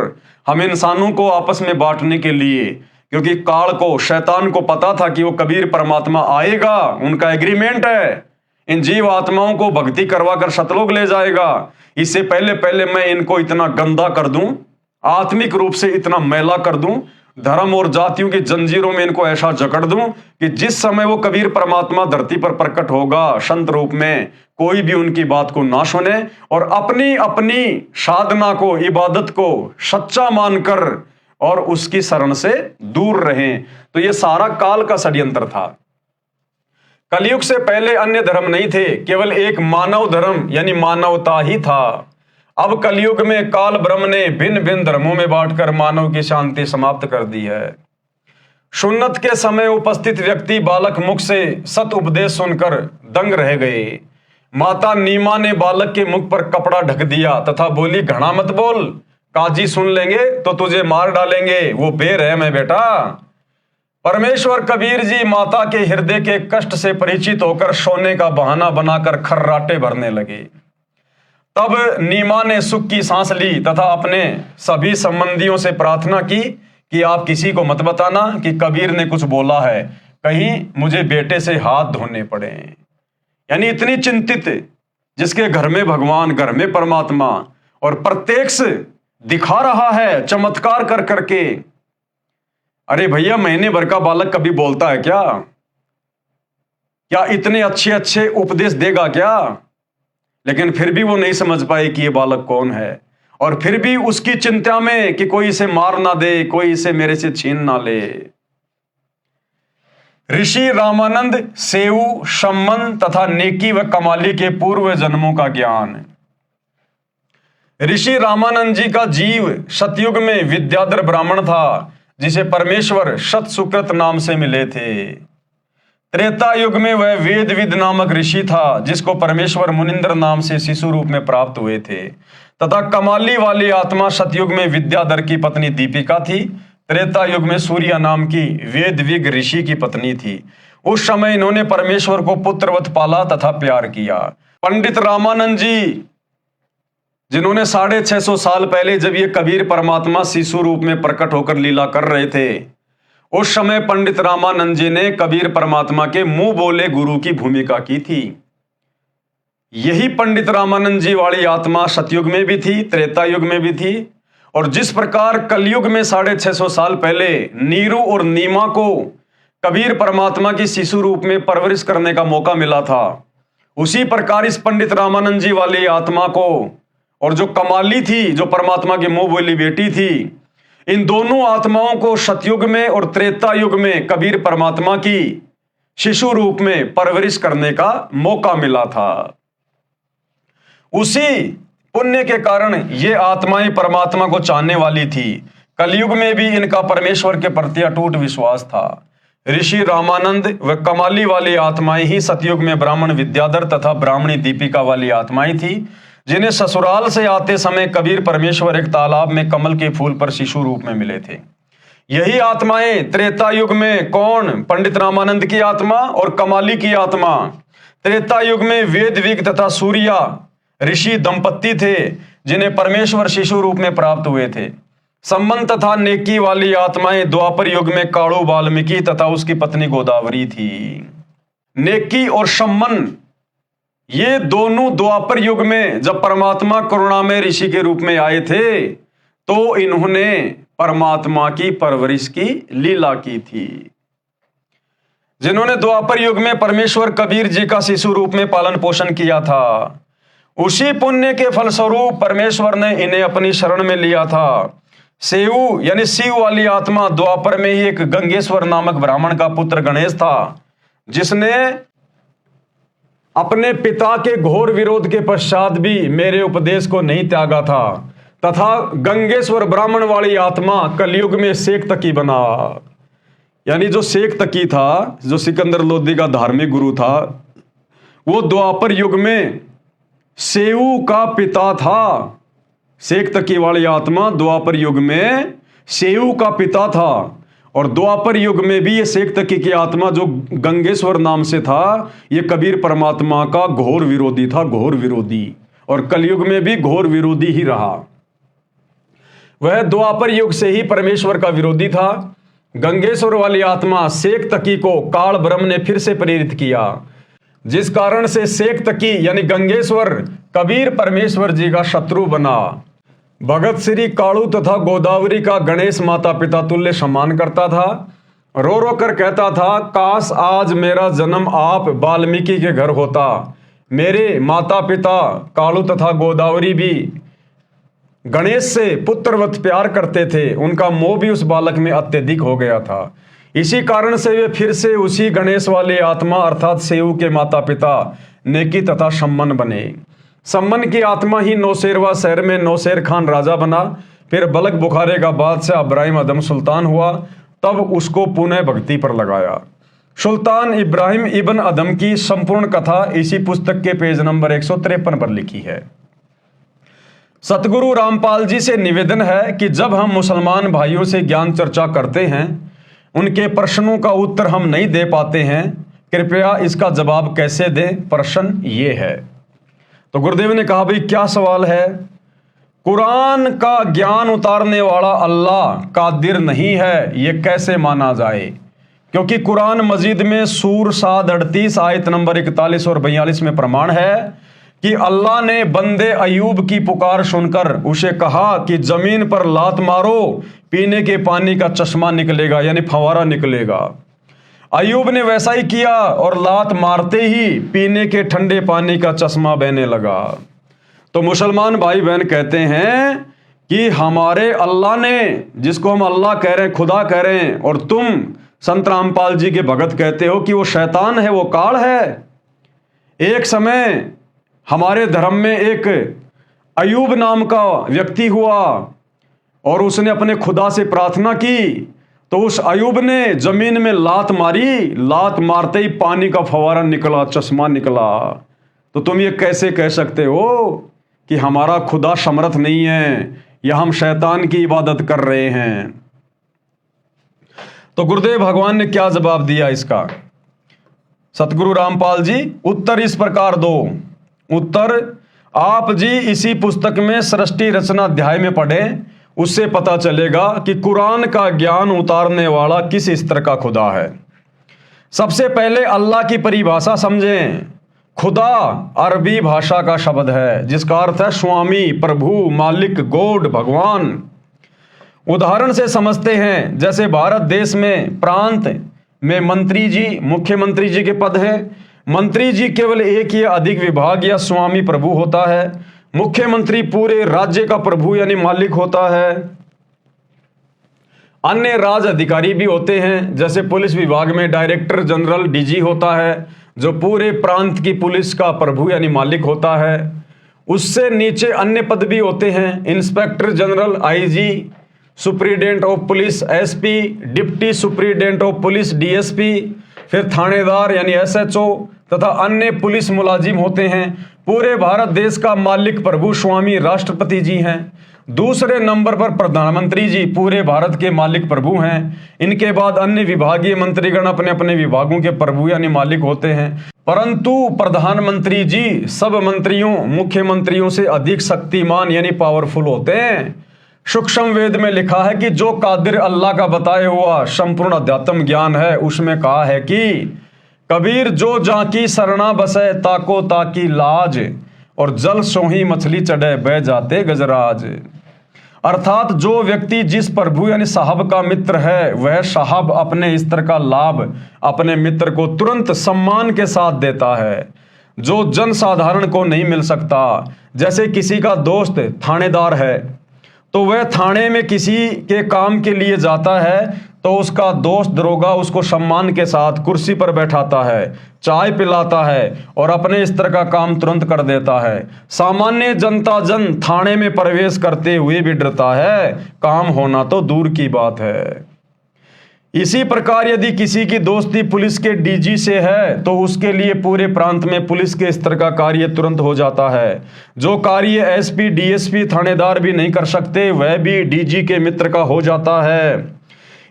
हम इंसानों को आपस में बांटने के लिए। क्योंकि काल को, शैतान को पता था कि वो कबीर परमात्मा आएगा, उनका एग्रीमेंट है, इन जीव आत्माओं को भक्ति करवा कर सतलोक ले जाएगा। इससे पहले पहले मैं इनको इतना गंदा कर दूं, आत्मिक रूप से इतना मैला कर दूं, धर्म और जातियों की जंजीरों में इनको ऐसा जकड़ दूं कि जिस समय वो कबीर परमात्मा धरती पर प्रकट होगा संत रूप में, कोई भी उनकी बात को ना सुने और अपनी अपनी साधना को, इबादत को सच्चा मानकर और उसकी शरण से दूर रहें। तो ये सारा काल का षड्यंत्र था। कलयुग से पहले अन्य धर्म नहीं थे, केवल एक मानव धर्म यानी मानवता ही था। अब कलयुग में काल ब्रह्म ने भिन्न भिन्न धर्मों में बांटकर मानव की शांति समाप्त कर दी है। सुन्नत के समय उपस्थित व्यक्ति बालक मुख से सत उपदेश सुनकर दंग रह गए। माता नीमा ने बालक के मुख पर कपड़ा ढक दिया तथा बोली, घना मत बोल, काजी सुन लेंगे तो तुझे मार डालेंगे, वो बेरहम है बेटा। परमेश्वर कबीर जी माता के हृदय के कष्ट से परिचित होकर सोने का बहाना बनाकर खर्राटे भरने लगे। तब नीमा ने सुख की सांस ली तथा अपने सभी संबंधियों से प्रार्थना की कि आप किसी को मत बताना कि कबीर ने कुछ बोला है, कहीं मुझे बेटे से हाथ धोने पड़े। यानी इतनी चिंतित, जिसके घर में भगवान, घर में परमात्मा और प्रत्यक्ष दिखा रहा है चमत्कार कर करके। अरे भैया, महीने भर का बालक कभी बोलता है क्या? क्या इतने अच्छे अच्छे उपदेश देगा क्या? लेकिन फिर भी वो नहीं समझ पाए कि ये बालक कौन है, और फिर भी उसकी चिंता में कि कोई इसे मार ना दे, कोई इसे मेरे से छीन ना ले। ऋषि रामानंद सेऊ, सम्मन तथा नेकी व कमाली के पूर्व जन्मों का ज्ञान। ऋषि रामानंद जी का जीव सतयुग में विद्याधर ब्राह्मण था, जिसे परमेश्वर सत सुकृत नाम से मिले थे। त्रेता युग में वह वेदविद नामक ऋषि था, जिसको परमेश्वर मुनिंद्र नाम से शिशु रूप में प्राप्त हुए थे। तथा कमाली वाली आत्मा सतयुग में विद्याधर की पत्नी दीपिका थी। त्रेता युग में सूर्य नाम की वेदविग ऋषि की पत्नी थी। उस समय इन्होंने परमेश्वर को पुत्रवत पाला तथा प्यार किया। पंडित रामानंद जी, जिन्होंने 650 साल पहले जब ये कबीर परमात्मा शिशु रूप में प्रकट होकर लीला कर रहे थे, उस समय पंडित रामानंद जी ने कबीर परमात्मा के मुंह बोले गुरु की भूमिका की थी। यही पंडित रामानंद जी वाली आत्मा सतयुग में भी थी, त्रेता युग में भी थी। और जिस प्रकार कलयुग में 650 साल पहले नीरू और नीमा को कबीर परमात्मा की शिशु रूप में परवरिश करने का मौका मिला था, उसी प्रकार इस पंडित रामानंद जी वाली आत्मा को, और जो कमाली थी, जो परमात्मा की मुंह बोली बेटी थी, इन दोनों आत्माओं को सतयुग में और त्रेता युग में कबीर परमात्मा की शिशु रूप में परवरिश करने का मौका मिला था। उसी पुण्य के कारण ये आत्माएं परमात्मा को चाहने वाली थी। कलयुग में भी इनका परमेश्वर के प्रति अटूट विश्वास था। ऋषि रामानंद व कमाली वाली आत्माएं ही सतयुग में ब्राह्मण विद्याधर तथा ब्राह्मणी दीपिका वाली आत्माएं थी, जिन्हें ससुराल से आते समय कबीर परमेश्वर एक तालाब में कमल के फूल पर शिशु रूप में मिले थे। यही आत्माएं त्रेता युग में कौन? पंडित रामानंद की आत्मा और कमाली की आत्मा। त्रेता युग में वेदविग तथा सूर्या ऋषि दंपत्ति थे जिन्हें परमेश्वर शिशु रूप में प्राप्त हुए थे। सम्मन तथा नेकी वाली आत्माएं द्वापर युग में काणु वाल्मीकि तथा उसकी पत्नी गोदावरी थी। नेकी और सम्मन ये दोनों द्वापर युग में जब परमात्मा करुणामय ऋषि के रूप में आए थे तो इन्होंने परमात्मा की परवरिश की लीला की थी। जिन्होंने द्वापर युग में परमेश्वर कबीर जी का शिशु रूप में पालन पोषण किया था, उसी पुण्य के फलस्वरूप परमेश्वर ने इन्हें अपनी शरण में लिया था। सेऊ यानी शिव वाली आत्मा द्वापर में ही एक गंगेश्वर नामक ब्राह्मण का पुत्र गणेश था, जिसने अपने पिता के घोर विरोध के पश्चात भी मेरे उपदेश को नहीं त्यागा था, तथा गंगेश्वर ब्राह्मण वाली आत्मा कलयुग में शेख तकी बना। यानी जो शेख तकी था, जो सिकंदर लोदी का धार्मिक गुरु था, वो द्वापर युग में सेऊ का पिता था। शेख तकी वाली आत्मा द्वापर युग में सेऊ का पिता था, और द्वापर युग में भी ये शेख तकी की आत्मा जो गंगेश्वर नाम से था, ये कबीर परमात्मा का घोर विरोधी था, घोर विरोधी, और कलयुग में भी घोर विरोधी ही रहा। वह द्वापर युग से ही परमेश्वर का विरोधी था। गंगेश्वर वाली आत्मा शेख तकी को काल ब्रह्म ने फिर से प्रेरित किया, जिस कारण से शेख तकी यानी गंगेश्वर कबीर परमेश्वर जी का शत्रु बना। भगत श्री काणु तथा गोदावरी का गणेश माता पिता तुल्य सम्मान करता था। रो रो कर कहता था, काश आज मेरा जन्म आप वाल्मीकि के घर होता। मेरे माता पिता काणु तथा गोदावरी भी गणेश से पुत्रवत प्यार करते थे, उनका मोह भी उस बालक में अत्यधिक हो गया था। इसी कारण से वे फिर से उसी गणेश वाले आत्मा अर्थात सेऊ के माता पिता नेकी तथा सम्मन बने। सम्मन की आत्मा ही नौशेरवा शहर में नौशेर खान राजा बना, फिर बलक बुखारे का बादशाह इब्राहिम अदम सुल्तान हुआ, तब उसको पुनः भक्ति पर लगाया। सुल्तान इब्राहिम इब्न अदम की संपूर्ण कथा इसी पुस्तक के पेज नंबर 153 पर लिखी है। सतगुरु रामपाल जी से निवेदन है कि जब हम मुसलमान भाइयों से ज्ञान चर्चा करते हैं, उनके प्रश्नों का उत्तर हम नहीं दे पाते हैं, कृपया इसका जवाब कैसे दें। प्रश्न ये है। तो गुरुदेव ने कहा, भाई क्या सवाल है? कुरान का ज्ञान उतारने वाला अल्लाह कादिर नहीं है, ये कैसे माना जाए? क्योंकि कुरान मजीद में सूर 7:38 आयत नंबर 41 और 42 में प्रमाण है कि अल्लाह ने बंदे अयूब की पुकार सुनकर उसे कहा कि जमीन पर लात मारो, पीने के पानी का चश्मा निकलेगा, यानी फवारा निकलेगा। अयूब ने वैसा ही किया और लात मारते ही पीने के ठंडे पानी का चश्मा बहने लगा। तो मुसलमान भाई बहन कहते हैं कि हमारे अल्लाह ने, जिसको हम अल्लाह कह रहे हैं, खुदा कह रहे हैं, और तुम संत रामपाल जी के भगत कहते हो कि वो शैतान है, वो काल है। एक समय हमारे धर्म में एक अयूब नाम का व्यक्ति हुआ और उसने अपने खुदा से प्रार्थना की, तो उस अयूब ने जमीन में लात मारी, लात मारते ही पानी का फवारा निकला, चश्मा निकला। तो तुम ये कैसे कह सकते हो कि हमारा खुदा समर्थ नहीं है या हम शैतान की इबादत कर रहे हैं? तो गुरुदेव भगवान ने क्या जवाब दिया इसका? सतगुरु रामपाल जी उत्तर इस प्रकार दो। उत्तर आप जी इसी पुस्तक में सृष्टि रचना अध्याय में पढ़ें, उससे पता चलेगा कि कुरान का ज्ञान उतारने वाला किस स्तर का खुदा है। सबसे पहले अल्लाह की परिभाषा समझें। खुदा अरबी भाषा का शब्द है जिसका अर्थ है स्वामी, प्रभु, मालिक, गॉड, भगवान। उदाहरण से समझते हैं, जैसे भारत देश में प्रांत में मंत्री जी, मुख्यमंत्री जी के पद हैं। मंत्री जी केवल एक या अधिक विभाग या स्वामी प्रभु होता है। मुख्यमंत्री पूरे राज्य का प्रभु यानी मालिक होता है। अन्य राज अधिकारी भी होते हैं, जैसे पुलिस विभाग में डायरेक्टर जनरल डीजी होता है, जो पूरे प्रांत की पुलिस का प्रभु यानी मालिक होता है। उससे नीचे अन्य पद भी होते हैं, inspector general, IG, superintendent of police, SP, deputy superintendent of police, DSP, फिर थानेदार यानी एसएचओ तथा अन्य पुलिस मुलाजिम होते हैं। पूरे भारत देश का मालिक प्रभु स्वामी राष्ट्रपति जी हैं। दूसरे नंबर पर प्रधानमंत्री जी पूरे भारत के मालिक प्रभु हैं। इनके बाद अन्य विभागीय मंत्रीगण अपने अपने विभागों के प्रभु यानी मालिक होते हैं। परंतु प्रधानमंत्री जी सब मंत्रियों मुख्यमंत्रियों से अधिक शक्तिमान यानी पावरफुल होते हैं। सूक्ष्म वेद में लिखा है कि जो कादिर अल्लाह का बताया हुआ संपूर्ण अध्यात्म ज्ञान है, उसमें कहा है कि कबीर जो जाकी सरना बसे ताको ताकी लाज, और जल सोही मछली चढ़े बह जाते गजराज। अर्थात जो व्यक्ति जिस प्रभु यानी साहब का मित्र है, वह साहब अपने स्तर का लाभ अपने मित्र को तुरंत सम्मान के साथ देता है, जो जन साधारण को नहीं मिल सकता। जैसे किसी का दोस्त थानेदार है, तो वह थाने में किसी के काम के लिए जाता है, तो उसका दोस्त दरोगा उसको सम्मान के साथ कुर्सी पर बैठाता है, चाय पिलाता है और अपने स्तर का काम तुरंत कर देता है। सामान्य जनता जन थाने में प्रवेश करते हुए भी डरता है, काम होना तो दूर की बात है। इसी प्रकार यदि किसी की दोस्ती पुलिस के डीजी से है, तो उसके लिए पूरे प्रांत में पुलिस के स्तर का कार्य तुरंत हो जाता है। जो कार्य एसपी डीएसपी थानेदार भी नहीं कर सकते, वह भी डीजी के मित्र का हो जाता है।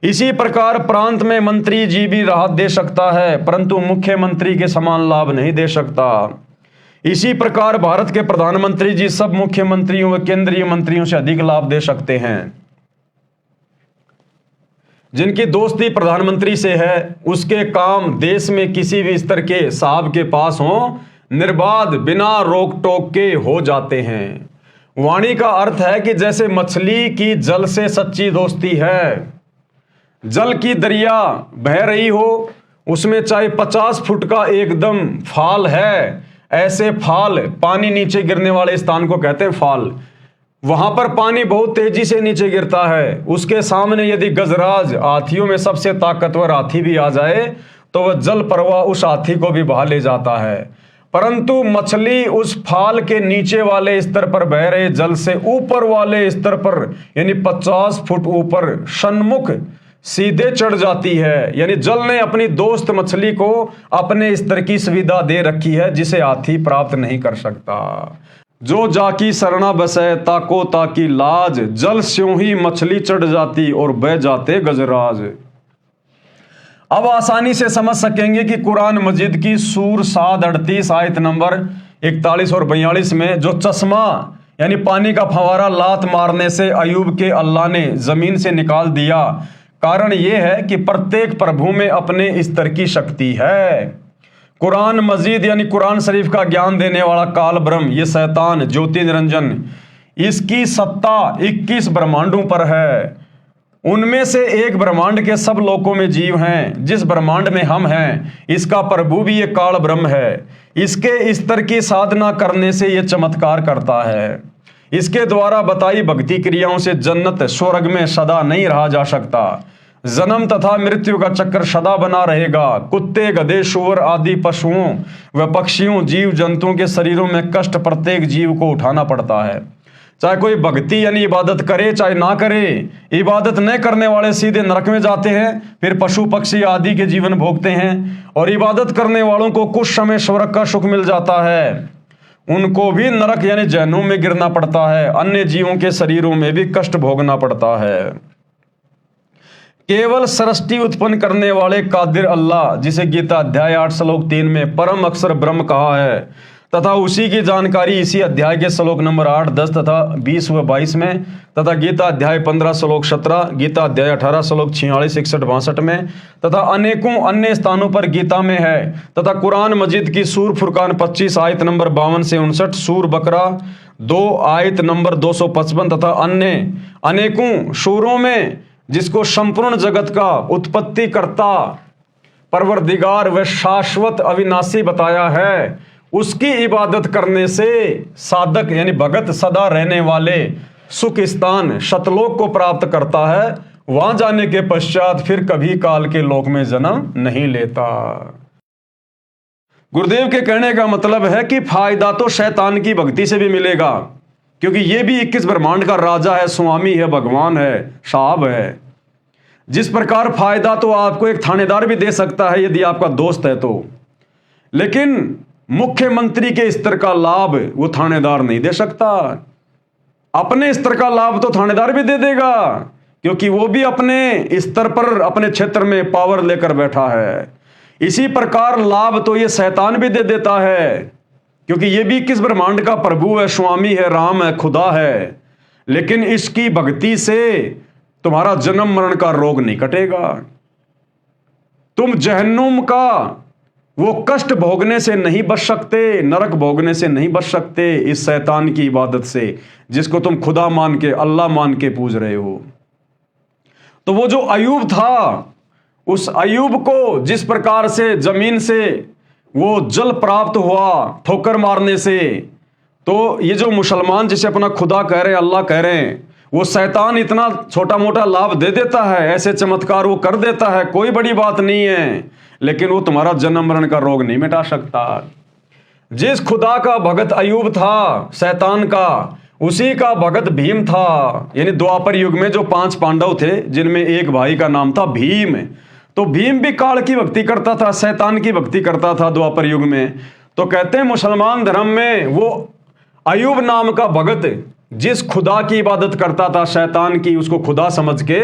इसी प्रकार प्रांत में मंत्री जी भी राहत दे सकता है, परंतु मुख्यमंत्री के समान लाभ नहीं दे सकता। इसी प्रकार भारत के प्रधानमंत्री जी सब मुख्यमंत्रियों व केंद्रीय मंत्रियों से अधिक लाभ दे सकते हैं। जिनकी दोस्ती प्रधानमंत्री से है, उसके काम देश में किसी भी स्तर के साहब के पास हो, निर्बाध बिना रोक टोक के हो जाते हैं। वाणी का अर्थ है कि जैसे मछली की जल से सच्ची दोस्ती है। जल की दरिया बह रही हो, उसमें चाहे 50 फुट का एकदम फाल है, ऐसे फाल पानी नीचे गिरने वाले स्थान को कहते हैं फाल। वहां पर पानी बहुत तेजी से नीचे गिरता है, उसके सामने यदि गजराज हाथियों में सबसे ताकतवर हाथी भी आ जाए, तो वह जल प्रवाह उस हाथी को भी बहा ले जाता है। परंतु मछली उस फाल के नीचे वाले स्तर पर बह रहे जल से ऊपर वाले स्तर पर यानी 50 फुट ऊपर सन्मुख सीधे चढ़ जाती है। यानी जल ने अपनी दोस्त मछली को अपने स्तर की सुविधा दे रखी है, जिसे हाथी प्राप्त नहीं कर सकता। जो जाकी सरना बसे ताको ताकी लाज, जल स्यों ही मछली चढ़ जाती और बह जाते गजराज। अब आसानी से समझ सकेंगे कि कुरान मजीद की सूर 7:38 आयत नंबर 41 और 42 में जो चश्मा यानी पानी का फवारा लात मारने से अयूब के अल्लाह ने जमीन से निकाल दिया, कारण यह है कि प्रत्येक प्रभु में अपने स्तर की शक्ति है। कुरान मजीद यानी कुरान शरीफ का ज्ञान देने वाला काल ब्रह्म, ये शैतान ज्योति निरंजन, इसकी सत्ता 21 ब्रह्मांडों पर है। उनमें से एक ब्रह्मांड के सब लोकों में जीव हैं। जिस ब्रह्मांड में हम हैं, इसका प्रभु भी ये काल ब्रह्म है। इसके स्तर की साधना करने से ये चमत्कार करता है। इसके द्वारा बताई भक्ति क्रियाओं से जन्नत स्वर्ग में सदा नहीं रहा जा सकता। जन्म तथा मृत्यु का चक्र सदा बना रहेगा। कुत्ते गधे सूअर आदि पशुओं व पक्षियों जीव जंतुओं के शरीरों में कष्ट प्रत्येक जीव को उठाना पड़ता है। चाहे कोई भक्ति यानी इबादत करे चाहे ना करे, इबादत न करने वाले सीधे नरक में जाते हैं, फिर पशु पक्षी आदि के जीवन भोगते हैं, और इबादत करने वालों को कुछ समय स्वर्ग का सुख मिल जाता है। उनको भी नरक यानी जहन्नुम में गिरना पड़ता है। अन्य जीवों के शरीरों में भी कष्ट भोगना पड़ता है। केवल सृष्टि उत्पन्न करने वाले कादिर अल्लाह, जिसे गीता अध्याय 8 श्लोक 3 में परम अक्षर ब्रह्म कहा है, तथा उसी की जानकारी इसी अध्याय के श्लोक नंबर 8, 10 तथा 20 व 22 में, तथा गीता अध्याय 15 श्लोक 17, गीता अध्याय 18 श्लोक 46, 61, 62 में, तथा अनेकों अन्य स्थानों पर गीता में है, तथा कुरान मजीद की सूर फुरकान 25 आयत नंबर 52 से 59, सूर बकरा 2 आयत नंबर 255 तथा अन्य अनेकों सूरों में, जिसको संपूर्ण जगत का उत्पत्ति करता परवरदिगार व शाश्वत अविनाशी बताया है, उसकी इबादत करने से साधक यानी भगत सदा रहने वाले सुख स्थान सतलोक को प्राप्त करता है। वहां जाने के पश्चात फिर कभी काल के लोक में जन्म नहीं लेता। गुरुदेव के कहने का मतलब है कि फायदा तो शैतान की भक्ति से भी मिलेगा, क्योंकि ये भी 21 ब्रह्मांड का राजा है, स्वामी है, भगवान है, साहब है। जिस प्रकार फायदा तो आपको एक थानेदार भी दे सकता है यदि आपका दोस्त है तो, लेकिन मुख्यमंत्री के स्तर का लाभ वो थानेदार नहीं दे सकता। अपने स्तर का लाभ तो थानेदार भी दे देगा, क्योंकि वो भी अपने स्तर पर अपने क्षेत्र में पावर लेकर बैठा है। इसी प्रकार लाभ तो ये शैतान भी दे देता है, क्योंकि ये भी किस ब्रह्मांड का प्रभु है, स्वामी है, राम है, खुदा है। लेकिन इसकी भक्ति से तुम्हारा जन्म मरण का रोग नहीं कटेगा, तुम जहन्नुम का वो कष्ट भोगने से नहीं बच सकते, नरक भोगने से नहीं बच सकते इस शैतान की इबादत से, जिसको तुम खुदा मान के, अल्लाह मान के पूज रहे हो। तो वो जो अयूब था, उस अयूब को जिस प्रकार से जमीन से वो जल प्राप्त हुआ ठोकर मारने से, तो ये जो मुसलमान जिसे अपना खुदा कह रहे हैं, अल्लाह कह रहे हैं, वो शैतान इतना छोटा मोटा लाभ दे देता है, ऐसे चमत्कार वो कर देता है, कोई बड़ी बात नहीं है, लेकिन वो तुम्हारा जन्म मरण का रोग नहीं मिटा सकता। जिस खुदा का भगत अयूब था शैतान का, उसी का भगत भीम था। यानी द्वापर युग में जो 5 पांडव थे, जिनमें एक भाई का नाम था भीम, तो भीम भी काल की भक्ति करता था, शैतान की भक्ति करता था द्वापर युग में। तो कहते हैं मुसलमान धर्म में वो अयूब नाम का भगत जिस खुदा की इबादत करता था, शैतान की, उसको खुदा समझ के,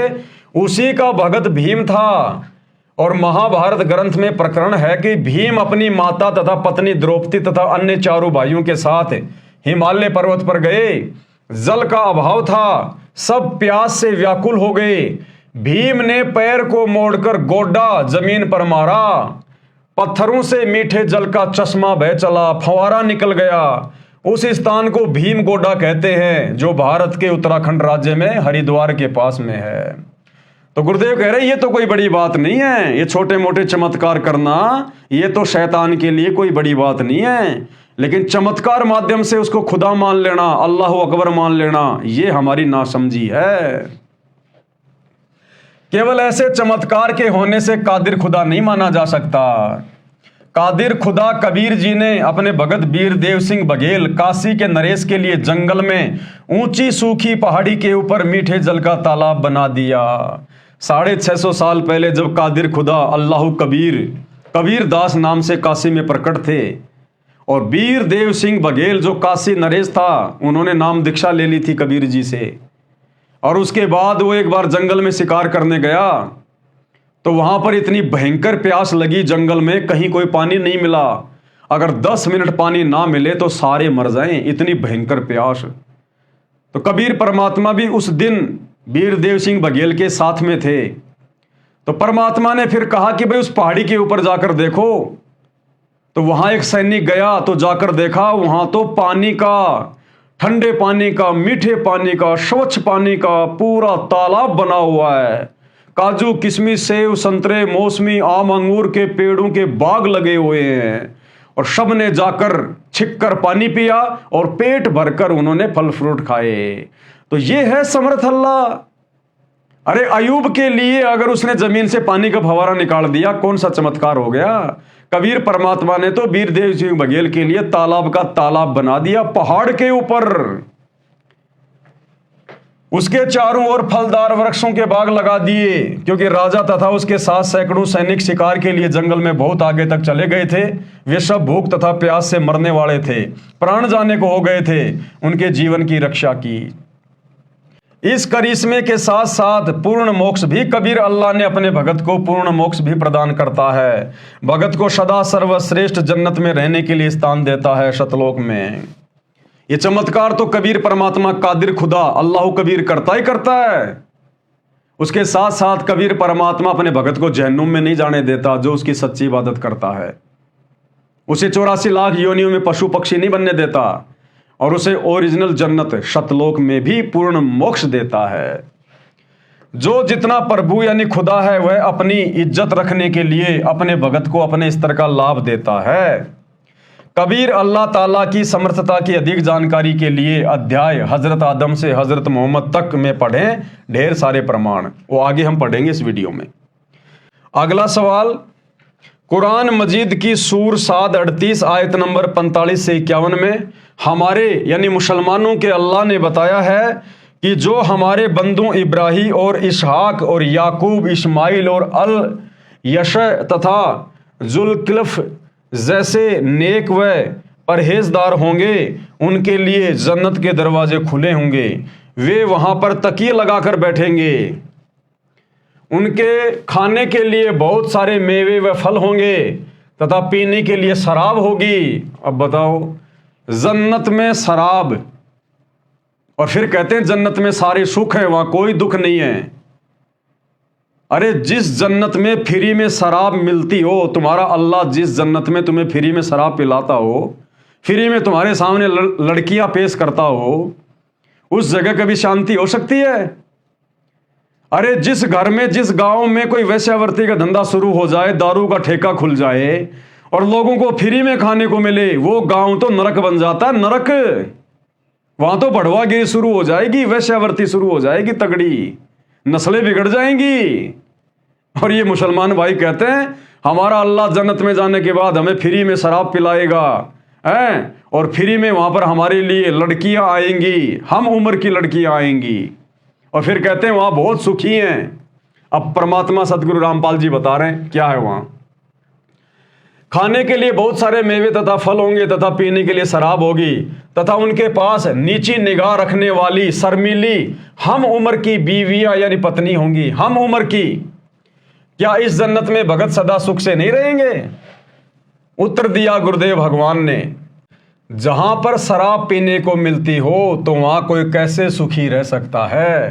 उसी का भगत भीम था। और महाभारत ग्रंथ में प्रकरण है कि भीम अपनी माता तथा पत्नी द्रौपदी तथा अन्य चारों भाइयों के साथ हिमालय पर्वत पर गए। जल का अभाव था, सब प्यास से व्याकुल हो गए। भीम ने पैर को मोड़कर गोडा जमीन पर मारा, पत्थरों से मीठे जल का चश्मा बह चला, फंवारा निकल गया। उस स्थान को भीम गोडा कहते हैं, जो भारत के उत्तराखंड राज्य में हरिद्वार के पास में है। तो गुरुदेव कह रहे ये तो कोई बड़ी बात नहीं है, ये छोटे मोटे चमत्कार करना ये तो शैतान के लिए कोई बड़ी बात नहीं है, लेकिन चमत्कार माध्यम से उसको खुदा मान लेना, अल्लाह अकबर मान लेना, ये हमारी नासमझी है। केवल ऐसे चमत्कार के होने से कादिर खुदा नहीं माना जा सकता। कादिर खुदा कबीर जी ने अपने भगत वीर देव सिंह बघेल काशी के नरेश के लिए जंगल में ऊंची सूखी पहाड़ी के ऊपर मीठे जल का तालाब बना दिया। 650 साल पहले जब कादिर खुदा अल्लाह कबीर दास नाम से काशी में प्रकट थे, और वीर देव सिंह बघेल जो काशी नरेश था, उन्होंने नाम दीक्षा ले ली थी कबीर जी से। और उसके बाद वो एक बार जंगल में शिकार करने गया, तो वहां पर इतनी भयंकर प्यास लगी जंगल में, कहीं कोई पानी नहीं मिला। अगर 10 मिनट पानी ना मिले तो सारे मर जाएं, इतनी भयंकर प्यास। तो कबीर परमात्मा भी उस दिन वीर देव सिंह बघेल के साथ में थे। तो परमात्मा ने फिर कहा कि भाई उस पहाड़ी के ऊपर जाकर देखो। तो वहां एक सैनिक गया, तो जाकर देखा वहां तो पानी का, ठंडे पानी का, मीठे पानी का, स्वच्छ पानी का पूरा तालाब बना हुआ है। काजू, किशमिश, सेब, संतरे, मौसमी, आम, अंगूर के पेड़ों के बाग लगे हुए हैं, और सब ने जाकर छिपकर पानी पिया और पेट भरकर उन्होंने फल फ्रूट खाए। तो ये है समर्थ अल्लाह। अरे अयूब के लिए अगर उसने जमीन से पानी का फव्वारा निकाल दिया, कौन सा चमत्कार हो गया। कबीर परमात्मा ने तो वीर देव सिंह बघेल के लिए तालाब का तालाब बना दिया पहाड़ के ऊपर। उसके चारों ओर फलदार वृक्षों के बाग लगा दिए, क्योंकि राजा तथा उसके साथ सैकड़ों सैनिक शिकार के लिए जंगल में बहुत आगे तक चले गए थे। वे सब भूख तथा प्यास से मरने वाले थे, प्राण जाने को हो गए थे। उनके जीवन की रक्षा की। इस करिश्मे के साथ साथ पूर्ण मोक्ष भी कबीर अल्लाह ने अपने भगत को पूर्ण मोक्ष भी प्रदान करता है। भगत को सदा सर्वश्रेष्ठ जन्नत में रहने के लिए स्थान देता है सतलोक में। ये चमत्कार तो कबीर परमात्मा कादिर खुदा अल्लाह कबीर करता ही करता है। उसके साथ साथ कबीर परमात्मा अपने भगत को जहन्नुम में नहीं जाने देता, जो उसकी सच्ची इबादत करता है। उसे 84 लाख योनियों में पशु पक्षी नहीं बनने देता, और उसे ओरिजिनल जन्नत सतलोक में भी पूर्ण मोक्ष देता है। जो जितना प्रभु यानी खुदा है, वह अपनी इज्जत रखने के लिए अपने भगत को अपने स्तर का लाभ देता है। कबीर अल्लाह ताला की समर्थता की अधिक जानकारी के लिए अध्याय हजरत आदम से हजरत मोहम्मद तक में पढ़ें, ढेर सारे प्रमाण, वो आगे हम पढ़ेंगे इस वीडियो में। अगला सवाल, कुरान मजीद की सूर 7:38 आयत नंबर 45 से 51 में हमारे यानी मुसलमानों के अल्लाह ने बताया है कि जो हमारे बंदों इब्राहिम और इसहाक और याकूब, इस्माइल और अल यश तथा जुल्किफ्ल जैसे नेक व परहेजदार होंगे उनके लिए जन्नत के दरवाजे खुले होंगे। वे वहां पर तकिए लगाकर बैठेंगे। उनके खाने के लिए बहुत सारे मेवे व फल होंगे तथा पीने के लिए शराब होगी। अब बताओ, जन्नत में शराब, और फिर कहते हैं जन्नत में सारे सुख हैं, वहां कोई दुख नहीं है। अरे जिस जन्नत में फ्री में शराब मिलती हो, तुम्हारा अल्लाह जिस जन्नत में तुम्हें फ्री में शराब पिलाता हो, फ्री में तुम्हारे सामने लड़कियां पेश करता हो, उस जगह कभी शांति हो सकती है? अरे जिस घर में, जिस गांव में कोई वेश्यावृत्ति का धंधा शुरू हो जाए, दारू का ठेका खुल जाए और लोगों को फ्री में खाने को मिले, वो गांव तो नरक बन जाता है, नरक। वहां तो बढ़वागिरी शुरू हो जाएगी, वेश्यावृत्ति शुरू हो जाएगी, तगड़ी नस्लें बिगड़ जाएंगी। और ये मुसलमान भाई कहते हैं हमारा अल्लाह जन्नत में जाने के बाद हमें फ्री में शराब पिलाएगा है, और फ्री में वहां पर हमारे लिए लड़कियां आएंगी, हम उम्र की लड़कियां आएंगी, और फिर कहते हैं वहां बहुत सुखी हैं। अब परमात्मा सदगुरु रामपाल जी बता रहे हैं क्या है वहां। खाने के लिए बहुत सारे मेवे तथा फल होंगे तथा पीने के लिए शराब होगी तथा उनके पास नीची निगाह रखने वाली शर्मीली हम उम्र की बीवियां यानी पत्नी होंगी। हम उम्र की, क्या इस जन्नत में भगत सदा सुख से नहीं रहेंगे? उत्तर दिया गुरुदेव भगवान ने, जहां पर शराब पीने को मिलती हो तो वहां कोई कैसे सुखी रह सकता है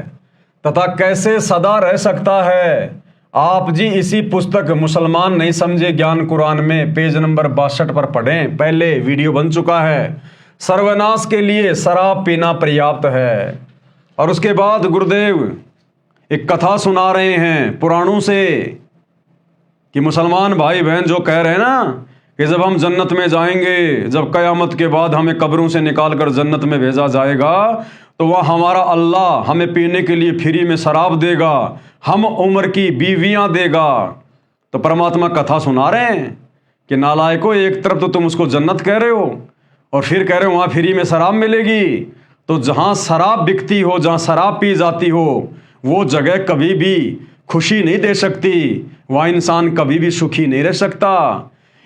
तथा कैसे सदा रह सकता है? आप जी इसी पुस्तक मुसलमान नहीं समझे ज्ञान कुरान में पेज नंबर 62 पर पढ़ें, पहले वीडियो बन चुका है। सर्वनाश के लिए शराब पीना पर्याप्त है। और उसके बाद गुरुदेव एक कथा सुना रहे हैं पुराणों से कि मुसलमान भाई बहन जो कह रहे हैं ना कि जब हम जन्नत में जाएंगे, जब कयामत के बाद हमें कब्रों से निकाल कर जन्नत में भेजा जाएगा, तो वह हमारा अल्लाह हमें पीने के लिए फ्री में शराब देगा, हम उम्र की बीवियां देगा। तो परमात्मा कथा सुना रहे हैं कि नालायकों, एक तरफ तो तुम उसको जन्नत कह रहे हो और फिर कह रहे हो वहां फ्री में शराब मिलेगी। तो जहां शराब बिकती हो, जहां शराब पी जाती हो, वो जगह कभी भी खुशी नहीं दे सकती, वहां इंसान कभी भी सुखी नहीं रह सकता।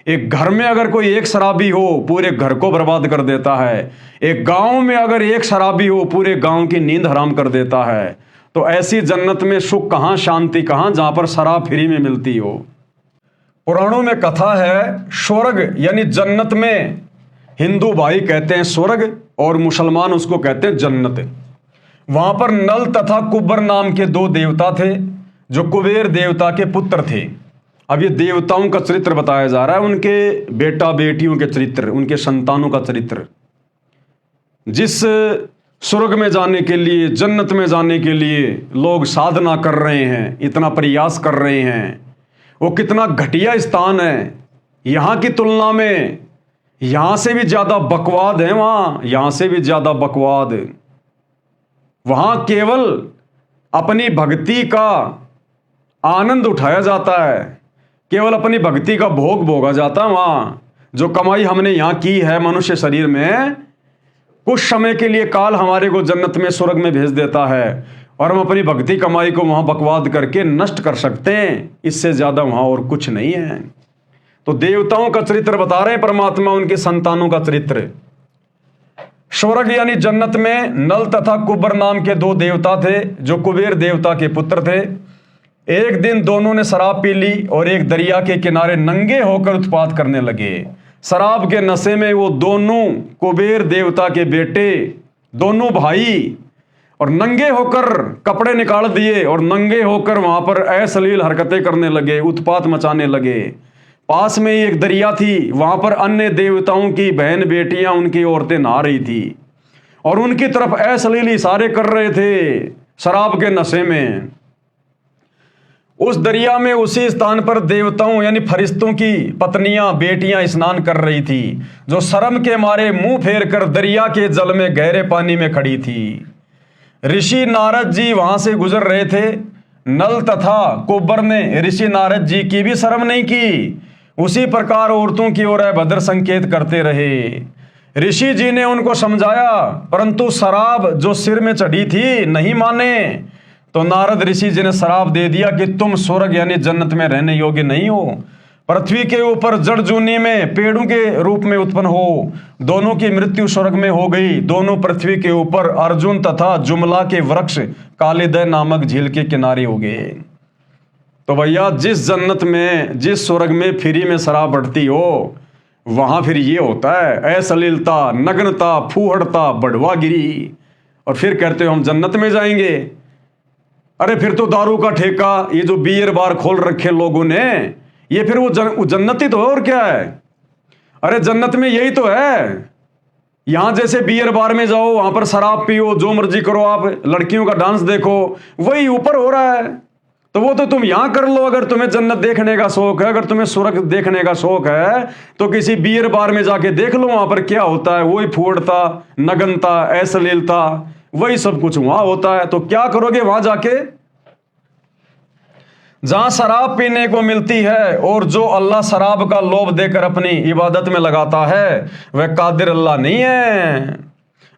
एक घर में अगर कोई एक शराबी हो पूरे घर को बर्बाद कर देता है। एक गांव में अगर एक शराबी हो पूरे गांव की नींद हराम कर देता है। तो ऐसी जन्नत में सुख कहां, शांति कहां, जहां पर शराब फ्री में मिलती हो। पुराणों में कथा है स्वर्ग यानी जन्नत में हिंदू भाई कहते हैं स्वर्ग और मुसलमान उसको कहते हैं जन्नत। वहां पर नल तथा कुब्बर नाम के दो देवता थे जो कुबेर देवता के पुत्र थे। अब ये देवताओं का चरित्र बताया जा रहा है, उनके बेटा बेटियों के चरित्र, उनके संतानों का चरित्र। जिस स्वर्ग में जाने के लिए, जन्नत में जाने के लिए लोग साधना कर रहे हैं, इतना प्रयास कर रहे हैं, वो कितना घटिया स्थान है। यहां की तुलना में यहां से भी ज्यादा बकवाद है वहां, यहां से भी ज्यादा बकवाद। वहां केवल अपनी भक्ति का आनंद उठाया जाता है, केवल अपनी भक्ति का भोग भोगा जाता है। वहां जो कमाई हमने यहां की है मनुष्य शरीर में, कुछ समय के लिए काल हमारे को जन्नत में, स्वर्ग में भेज देता है और हम अपनी भक्ति कमाई को वहां बकवाद करके नष्ट कर सकते हैं। इससे ज्यादा वहां और कुछ नहीं है। तो देवताओं का चरित्र बता रहे हैं परमात्मा, उनके संतानों का चरित्र। स्वर्ग यानी जन्नत में नल तथा कुब्बर नाम के दो देवता थे जो कुबेर देवता के पुत्र थे। एक दिन दोनों ने शराब पी ली और एक दरिया के किनारे नंगे होकर उत्पात करने लगे। शराब के नशे में वो दोनों कुबेर देवता के बेटे, दोनों भाई, और नंगे होकर कपड़े निकाल दिए और नंगे होकर वहां पर अश्लील हरकतें करने लगे, उत्पात मचाने लगे। पास में ही एक दरिया थी, वहां पर अन्य देवताओं की बहन बेटियां, उनकी औरतें नहा रही थी और उनकी तरफ अश्लील इशारे कर रहे थे शराब के नशे में। उस दरिया में उसी स्थान पर देवताओं यानी फरिश्तों की पत्नियां, बेटियां स्नान कर रही थी, जो शर्म के मारे मुंह फेर कर दरिया के जल में गहरे पानी में खड़ी थी। ऋषि नारद जी वहां से गुजर रहे थे। नल तथा कुब्बर ने ऋषि नारद जी की भी शर्म नहीं की, उसी प्रकार औरतों की ओर अभद्र संकेत करते रहे। ऋषि जी ने उनको समझाया, परंतु शराब जो सिर में चढ़ी थी नहीं माने। तो नारद ऋषि जी ने शराब दे दिया कि तुम स्वर्ग यानी जन्नत में रहने योग्य नहीं हो। पृथ्वी के ऊपर जड़ जूनी में पेड़ों के रूप में उत्पन्न हो, दोनों की मृत्यु स्वर्ग में हो गई। दोनों पृथ्वी के ऊपर अर्जुन तथा जुमला के वृक्ष कालिदह नामक झील के किनारे हो गए। तो भैया जिस जन्नत में, जिस स्वर्ग में फ्री में शराब बढ़ती हो, वहां फिर ये होता है अश्लीलता, नग्नता, फूहड़ता, बढ़वागिरी, और फिर कहते हो हम जन्नत में जाएंगे। अरे फिर तो दारू का ठेका, ये जो बियर बार खोल रखे लोगों ने, ये फिर वो जन्नत ही तो है, और क्या है। अरे जन्नत में यही तो है। यहां जैसे बियर बार में जाओ, वहां पर शराब पियो, जो मर्जी करो, आप लड़कियों का डांस देखो, वही ऊपर हो रहा है। तो वो तो तुम यहां कर लो। अगर तुम्हें जन्नत देखने का शौक है, अगर तुम्हें स्वर्ग देखने का शौक है, तो किसी बियर बार में जाके देख लो, वहां पर क्या होता है। वही फूड़ता, नग्नता, अश्लीलता, वही सब कुछ वहां होता है। तो क्या करोगे वहां जाके? जहां शराब पीने को मिलती है और जो अल्लाह शराब का लोभ देकर अपनी इबादत में लगाता है, वह कादिर अल्लाह नहीं है,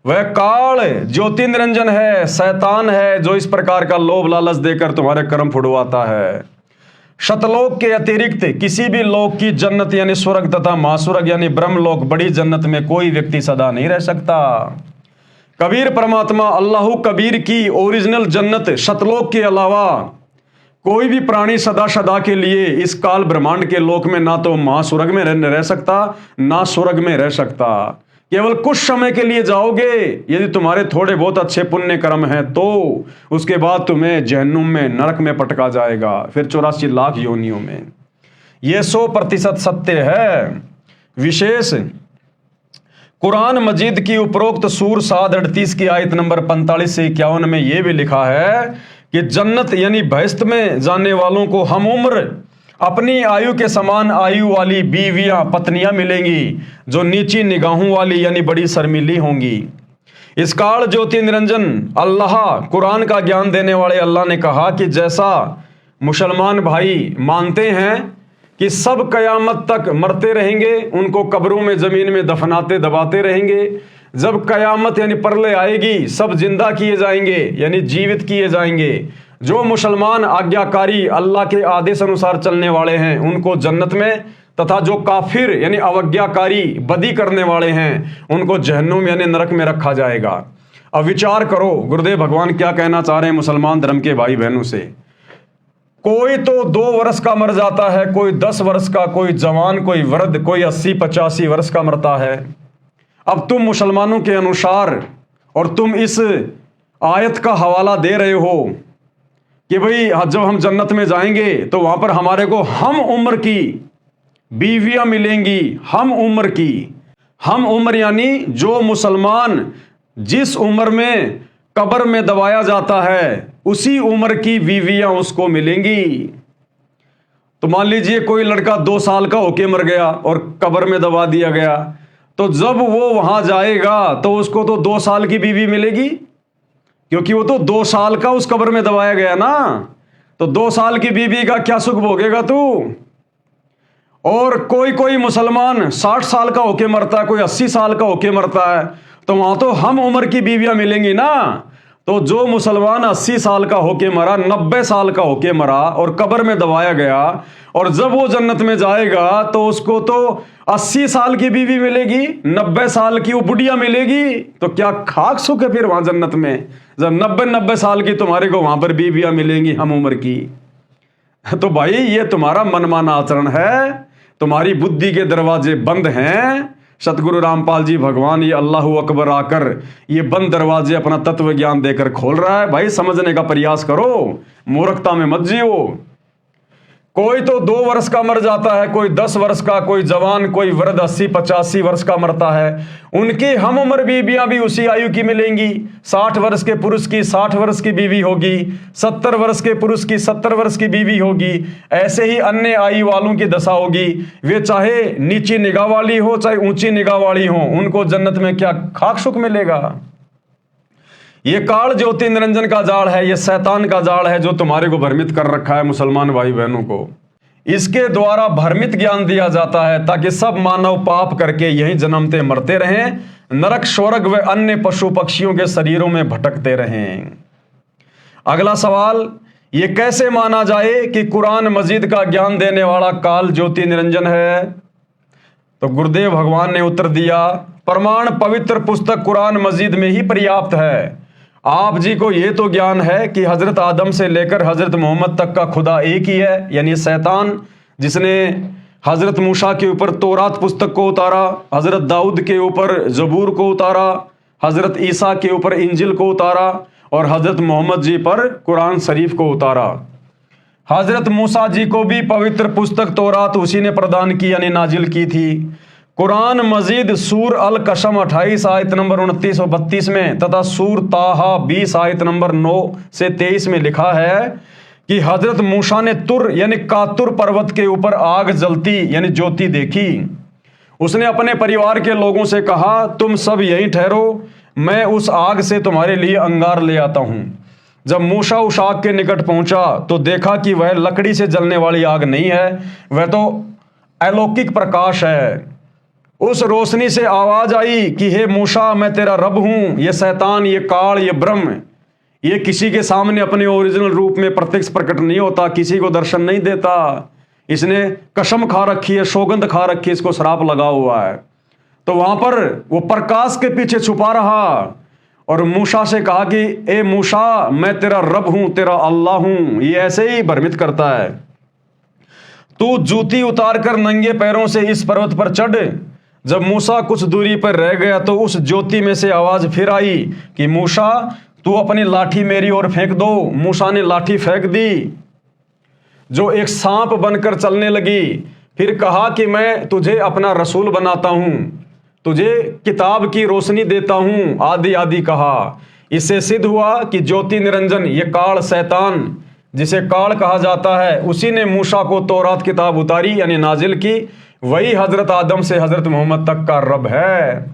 वह काल ज्योति निरंजन है, शैतान है, जो इस प्रकार का लोभ लालच देकर तुम्हारे कर्म फुड़वाता है। शतलोक के अतिरिक्त किसी भी लोक की जन्नत यानी स्वर्ग तथा महास्वर्ग यानी ब्रह्मलोक बड़ी जन्नत में कोई व्यक्ति सदा नहीं रह सकता। कबीर परमात्मा अल्लाह कबीर की ओरिजिनल जन्नत शतलोक के अलावा कोई भी प्राणी सदा सदा के लिए इस काल ब्रह्मांड के लोक में ना तो महास्वर्ग में रह सकता, ना स्वर्ग में रह सकता। केवल कुछ समय के लिए जाओगे, यदि तुम्हारे थोड़े बहुत अच्छे पुण्य कर्म हैं तो उसके बाद तुम्हें जहन्नुम में, नरक में पटका जाएगा, फिर 84 लाख योनियों में। यह 100% सत्य है। विशेष कुरान मजीद की उपरोक्त सूर 7:38 की आयत नंबर 45 से 51 में यह भी लिखा है कि जन्नत यानी बहिश्त में जाने वालों को हम उम्र अपनी आयु के समान आयु वाली बीवियां, पत्नियां मिलेंगी, जो नीची निगाहों वाली यानी बड़ी शर्मीली होंगी। इस काल ज्योति निरंजन अल्लाह, कुरान का ज्ञान देने वाले अल्लाह ने कहा कि जैसा मुसलमान भाई मानते हैं कि सब कयामत तक मरते रहेंगे, उनको कब्रों में, जमीन में दफनाते दबाते रहेंगे, जब कयामत यानी प्रलय आएगी सब जिंदा किए जाएंगे यानी जीवित किए जाएंगे। जो मुसलमान आज्ञाकारी अल्लाह के आदेश अनुसार चलने वाले हैं उनको जन्नत में, तथा जो काफिर यानी अवज्ञाकारी, बदी करने वाले हैं, उनको जहन्नुम यानी नरक में रखा जाएगा। अब विचार करो गुरुदेव भगवान क्या कहना चाह रहे हैं मुसलमान धर्म के भाई बहनों से। कोई तो 2 वर्ष का मर जाता है, कोई 10 वर्ष का, कोई जवान, कोई वृद्ध, कोई 80-85 वर्ष का मरता है। अब तुम मुसलमानों के अनुसार, और तुम इस आयत का हवाला दे रहे हो कि भाई जब हम जन्नत में जाएंगे तो वहां पर हमारे को हम उम्र की बीवियां मिलेंगी। हम उम्र की, हम उम्र यानी जो मुसलमान जिस उम्र में कब्र में दबाया जाता है उसी उम्र की बीवियां उसको मिलेंगी। तो मान लीजिए कोई लड़का 2 साल का होके मर गया और कब्र में दबा दिया गया, तो जब वो वहां जाएगा तो उसको तो 2 साल की बीवी मिलेगी, क्योंकि वो तो 2 साल का उस कब्र में दबाया गया ना। तो 2 साल की बीवी का क्या सुख भोगेगा तू। और कोई मुसलमान 60 साल का होके मरता है, कोई 80 साल का होके मरता है, तो वहां तो हम उम्र की बीवियां मिलेंगी ना। तो जो मुसलमान 80 साल का होके मरा, 90 साल का होके मरा और कब्र में दबाया गया, और जब वो जन्नत में जाएगा तो उसको तो 80 साल की बीवी मिलेगी, 90 साल की वो बुढ़िया मिलेगी। तो क्या खाक सुख है फिर वहां जन्नत में, जब 90 साल की तुम्हारे को वहां पर बीवियां मिलेंगी हम उम्र की। तो भाई ये तुम्हारा मनमाना आचरण है, तुम्हारी बुद्धि के दरवाजे बंद हैं। सतगुरु रामपाल जी भगवान ये अल्लाह अकबर आकर ये बंद दरवाजे अपना तत्व ज्ञान देकर खोल रहा है। भाई समझने का प्रयास करो, मूर्खता में मत जियो। कोई तो 2 वर्ष का मर जाता है, कोई 10 वर्ष का, कोई जवान, कोई वृद्ध 80-85 वर्ष का मरता है। उनकी हम उम्र बीवियां भी उसी आयु की मिलेंगी। 60 वर्ष के पुरुष की 60 वर्ष की बीवी होगी, 70 वर्ष के पुरुष की 70 वर्ष की बीवी होगी। ऐसे ही अन्य आयु वालों की दशा होगी। वे चाहे नीची निगाह वाली हो चाहे ऊंची निगाह वाली हो, उनको जन्नत में क्या खाक सुख मिलेगा। ये काल ज्योति निरंजन का जाल है, ये शैतान का जाल है जो तुम्हारे को भ्रमित कर रखा है मुसलमान भाई बहनों को। इसके द्वारा भ्रमित ज्ञान दिया जाता है ताकि सब मानव पाप करके यहीं जन्मते मरते रहें, नरक, स्वर्ग व अन्य पशु पक्षियों के शरीरों में भटकते रहें। अगला सवाल, ये कैसे माना जाए कि कुरान मजीद का ज्ञान देने वाला काल ज्योति निरंजन है? तो गुरुदेव भगवान ने उत्तर दिया, प्रमाण पवित्र पुस्तक कुरान मजीद में ही पर्याप्त है। आप जी को ये तो ज्ञान है कि हजरत आदम से लेकर हजरत मोहम्मद तक का खुदा एक ही है, यानी शैतान जिसने हजरत मूसा के ऊपर तौरात पुस्तक को उतारा, हजरत दाऊद के ऊपर जबूर को उतारा, हजरत ईसा के ऊपर इंजिल को उतारा और हजरत मोहम्मद जी पर कुरान शरीफ को उतारा। हजरत मूसा जी को भी पवित्र पुस्तक तौरात उसी ने प्रदान की यानी नाजिल की थी। कुरान मजीद सूर अल कसम 28 आयत नंबर 29 और 32 में तथा सूर ताहा 20 आयत नंबर 9 से 23 में लिखा है कि हजरत मूसा ने तुर यानी कातुर पर्वत के ऊपर आग जलती यानी ज्योति देखी। उसने अपने परिवार के लोगों से कहा, तुम सब यहीं ठहरो, मैं उस आग से तुम्हारे लिए अंगार ले आता हूं। जब मूसा उस आग के निकट पहुंचा तो देखा कि वह लकड़ी से जलने वाली आग नहीं है, वह तो अलौकिक प्रकाश है। उस रोशनी से आवाज आई कि हे मूसा, मैं तेरा रब हूं। ये शैतान, ये काल, ये ब्रह्म, ये किसी के सामने अपने ओरिजिनल रूप में प्रत्यक्ष प्रकट नहीं होता, किसी को दर्शन नहीं देता। इसने कसम खा रखी है, सौगंध खा रखी है, इसको श्राप लगा हुआ है। तो वहां पर वो प्रकाश के पीछे छुपा रहा और मूसा से कहा कि ए मूसा, मैं तेरा रब हूं, तेरा अल्लाह हूं। ये ऐसे ही भ्रमित करता है। तू जूती उतार कर नंगे पैरों से इस पर्वत पर चढ़। जब मूसा कुछ दूरी पर रह गया तो उस ज्योति में से आवाज फिर आई कि मूसा, तू अपनी लाठी मेरी ओर फेंक दो। मूसा ने लाठी फेंक दी जो एक सांप बनकर चलने लगी। फिर कहा कि मैं तुझे अपना रसूल बनाता हूं, तुझे किताब की रोशनी देता हूं, आदि आदि कहा। इससे सिद्ध हुआ कि ज्योति निरंजन ये काल शैतान जिसे काल कहा जाता है, उसी ने मूसा को तौरात किताब उतारी यानी नाजिल की। वही हजरत आदम से हजरत मोहम्मद तक का रब है।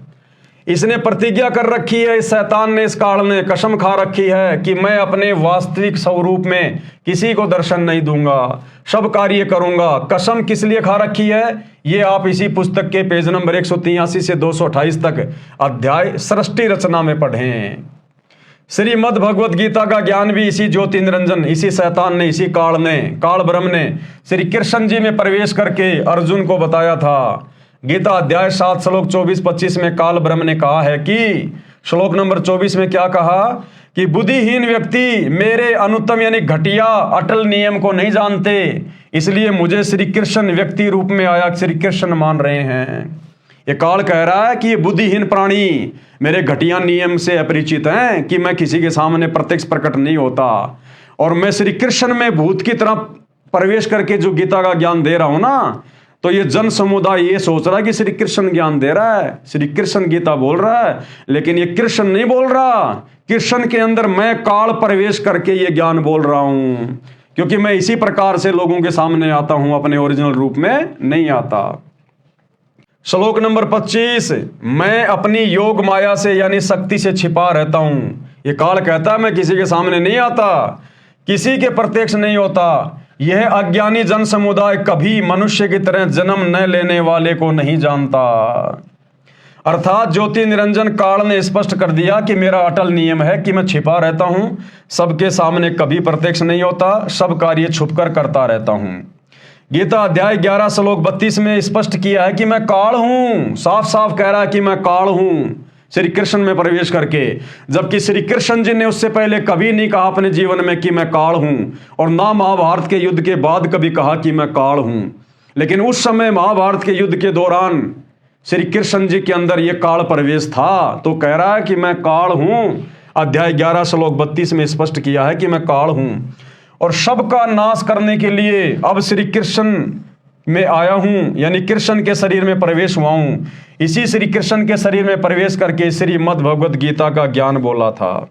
इसने प्रतिज्ञा कर रखी है, इस शैतान ने, इस काल ने कसम खा रखी है कि मैं अपने वास्तविक स्वरूप में किसी को दर्शन नहीं दूंगा, सब कार्य करूंगा। कसम किस लिए खा रखी है ये आप इसी पुस्तक के पेज नंबर 183 से 228 तक अध्याय सृष्टि रचना में पढ़ें। श्रीमद् भगवत गीता का ज्ञान भी इसी ज्योति निरंजन, इसी शैतान ने, इसी काल ने, काल ब्रह्म ने श्री कृष्ण जी में प्रवेश करके अर्जुन को बताया था। गीता अध्याय 7 श्लोक 24-25 में काल ब्रह्म ने कहा है कि श्लोक नंबर 24 में क्या कहा कि बुद्धिहीन व्यक्ति मेरे अनुत्तम यानी घटिया अटल नियम को नहीं जानते, इसलिए मुझे श्री कृष्ण व्यक्ति रूप में आया श्री कृष्ण मान रहे हैं। ये काल कह रहा है कि ये बुद्धिहीन प्राणी मेरे घटिया नियम से अपरिचित हैं कि मैं किसी के सामने प्रत्यक्ष प्रकट नहीं होता, और मैं श्री कृष्ण में भूत की तरह प्रवेश करके जो गीता का ज्ञान दे रहा हूं ना, तो ये जन समुदाय ये सोच रहा है कि श्री कृष्ण ज्ञान दे रहा है, श्री कृष्ण गीता बोल रहा है, लेकिन ये कृष्ण नहीं बोल रहा। कृष्ण के अंदर मैं काल प्रवेश करके ये ज्ञान बोल रहा हूं, क्योंकि मैं इसी प्रकार से लोगों के सामने आता हूं, अपने ओरिजिनल रूप में नहीं आता। श्लोक नंबर 25, मैं अपनी योग माया से यानी शक्ति से छिपा रहता हूं। ये काल कहता है मैं किसी के सामने नहीं आता, किसी के प्रत्यक्ष नहीं होता। यह अज्ञानी जन समुदाय कभी मनुष्य की तरह जन्म न लेने वाले को नहीं जानता। अर्थात ज्योति निरंजन काल ने स्पष्ट कर दिया कि मेरा अटल नियम है कि मैं छिपा रहता हूं, सबके सामने कभी प्रत्यक्ष नहीं होता, सब कार्य छुपकर करता रहता हूं। गीता अध्याय 11 श्लोक 32 में स्पष्ट किया है कि मैं काल हूं, साफ साफ कह रहा है कि मैं काल हूं श्री कृष्ण में प्रवेश करके, जबकि श्री कृष्ण जी ने उससे पहले कभी नहीं कहा अपने जीवन में कि मैं काल हूं, और ना महाभारत के युद्ध के बाद कभी कहा कि मैं काल हूं। लेकिन उस समय महाभारत के युद्ध के दौरान श्री कृष्ण जी के अंदर यह काल प्रवेश था, तो कह रहा है कि मैं काल हूं। अध्याय 11 श्लोक 32 में स्पष्ट किया है कि मैं काल हूं, और सबका नाश करने के लिए अब श्री कृष्ण में आया हूं, यानी कृष्ण के शरीर में प्रवेश हुआ हूं। इसी श्री कृष्ण के शरीर में प्रवेश करके श्रीमद् भगवत गीता का ज्ञान बोला था।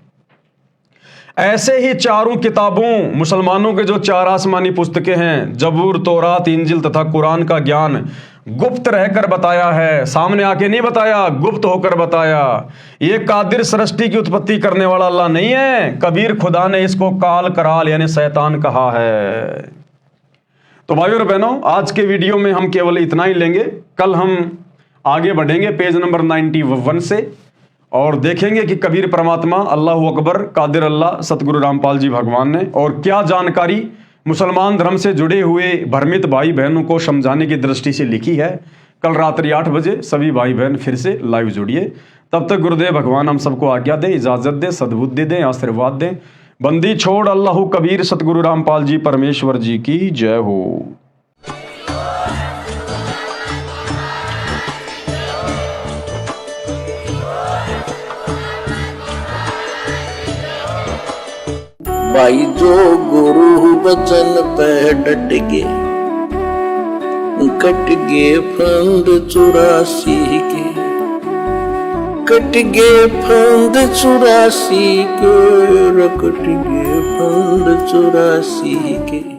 ऐसे ही चारों किताबों, मुसलमानों के जो 4 आसमानी पुस्तकें हैं, जबूर, तौरात, इंजिल तथा कुरान का ज्ञान गुप्त रहकर बताया है, सामने आके नहीं बताया, गुप्त होकर बताया। ये कादिर सृष्टि की उत्पत्ति करने वाला अल्लाह नहीं है, कबीर खुदा ने इसको काल कराल यानी शैतान कहा है। तो भाइयों और बहनों, आज के वीडियो में हम केवल इतना ही लेंगे। कल हम आगे बढ़ेंगे पेज नंबर 91 से, और देखेंगे कि कबीर परमात्मा, अल्लाह अकबर, कादिर अल्लाह, सतगुरु रामपाल जी भगवान ने और क्या जानकारी मुसलमान धर्म से जुड़े हुए भ्रमित भाई बहनों को समझाने की दृष्टि से लिखी है। कल रात्रि 8 बजे सभी भाई बहन फिर से लाइव जुड़िए। तब तक गुरुदेव भगवान हम सबको आज्ञा दें, इजाजत दें, सद्बुद्धि दें, आशीर्वाद दें। बंदी छोड़ अल्लाह कबीर सतगुरु रामपाल जी परमेश्वर जी की जय हो। भाई जो गुरु वचन पे डट गए, कट गए फंद 84 के, कट गए फंद 84 के, कट गए फंद 84 के।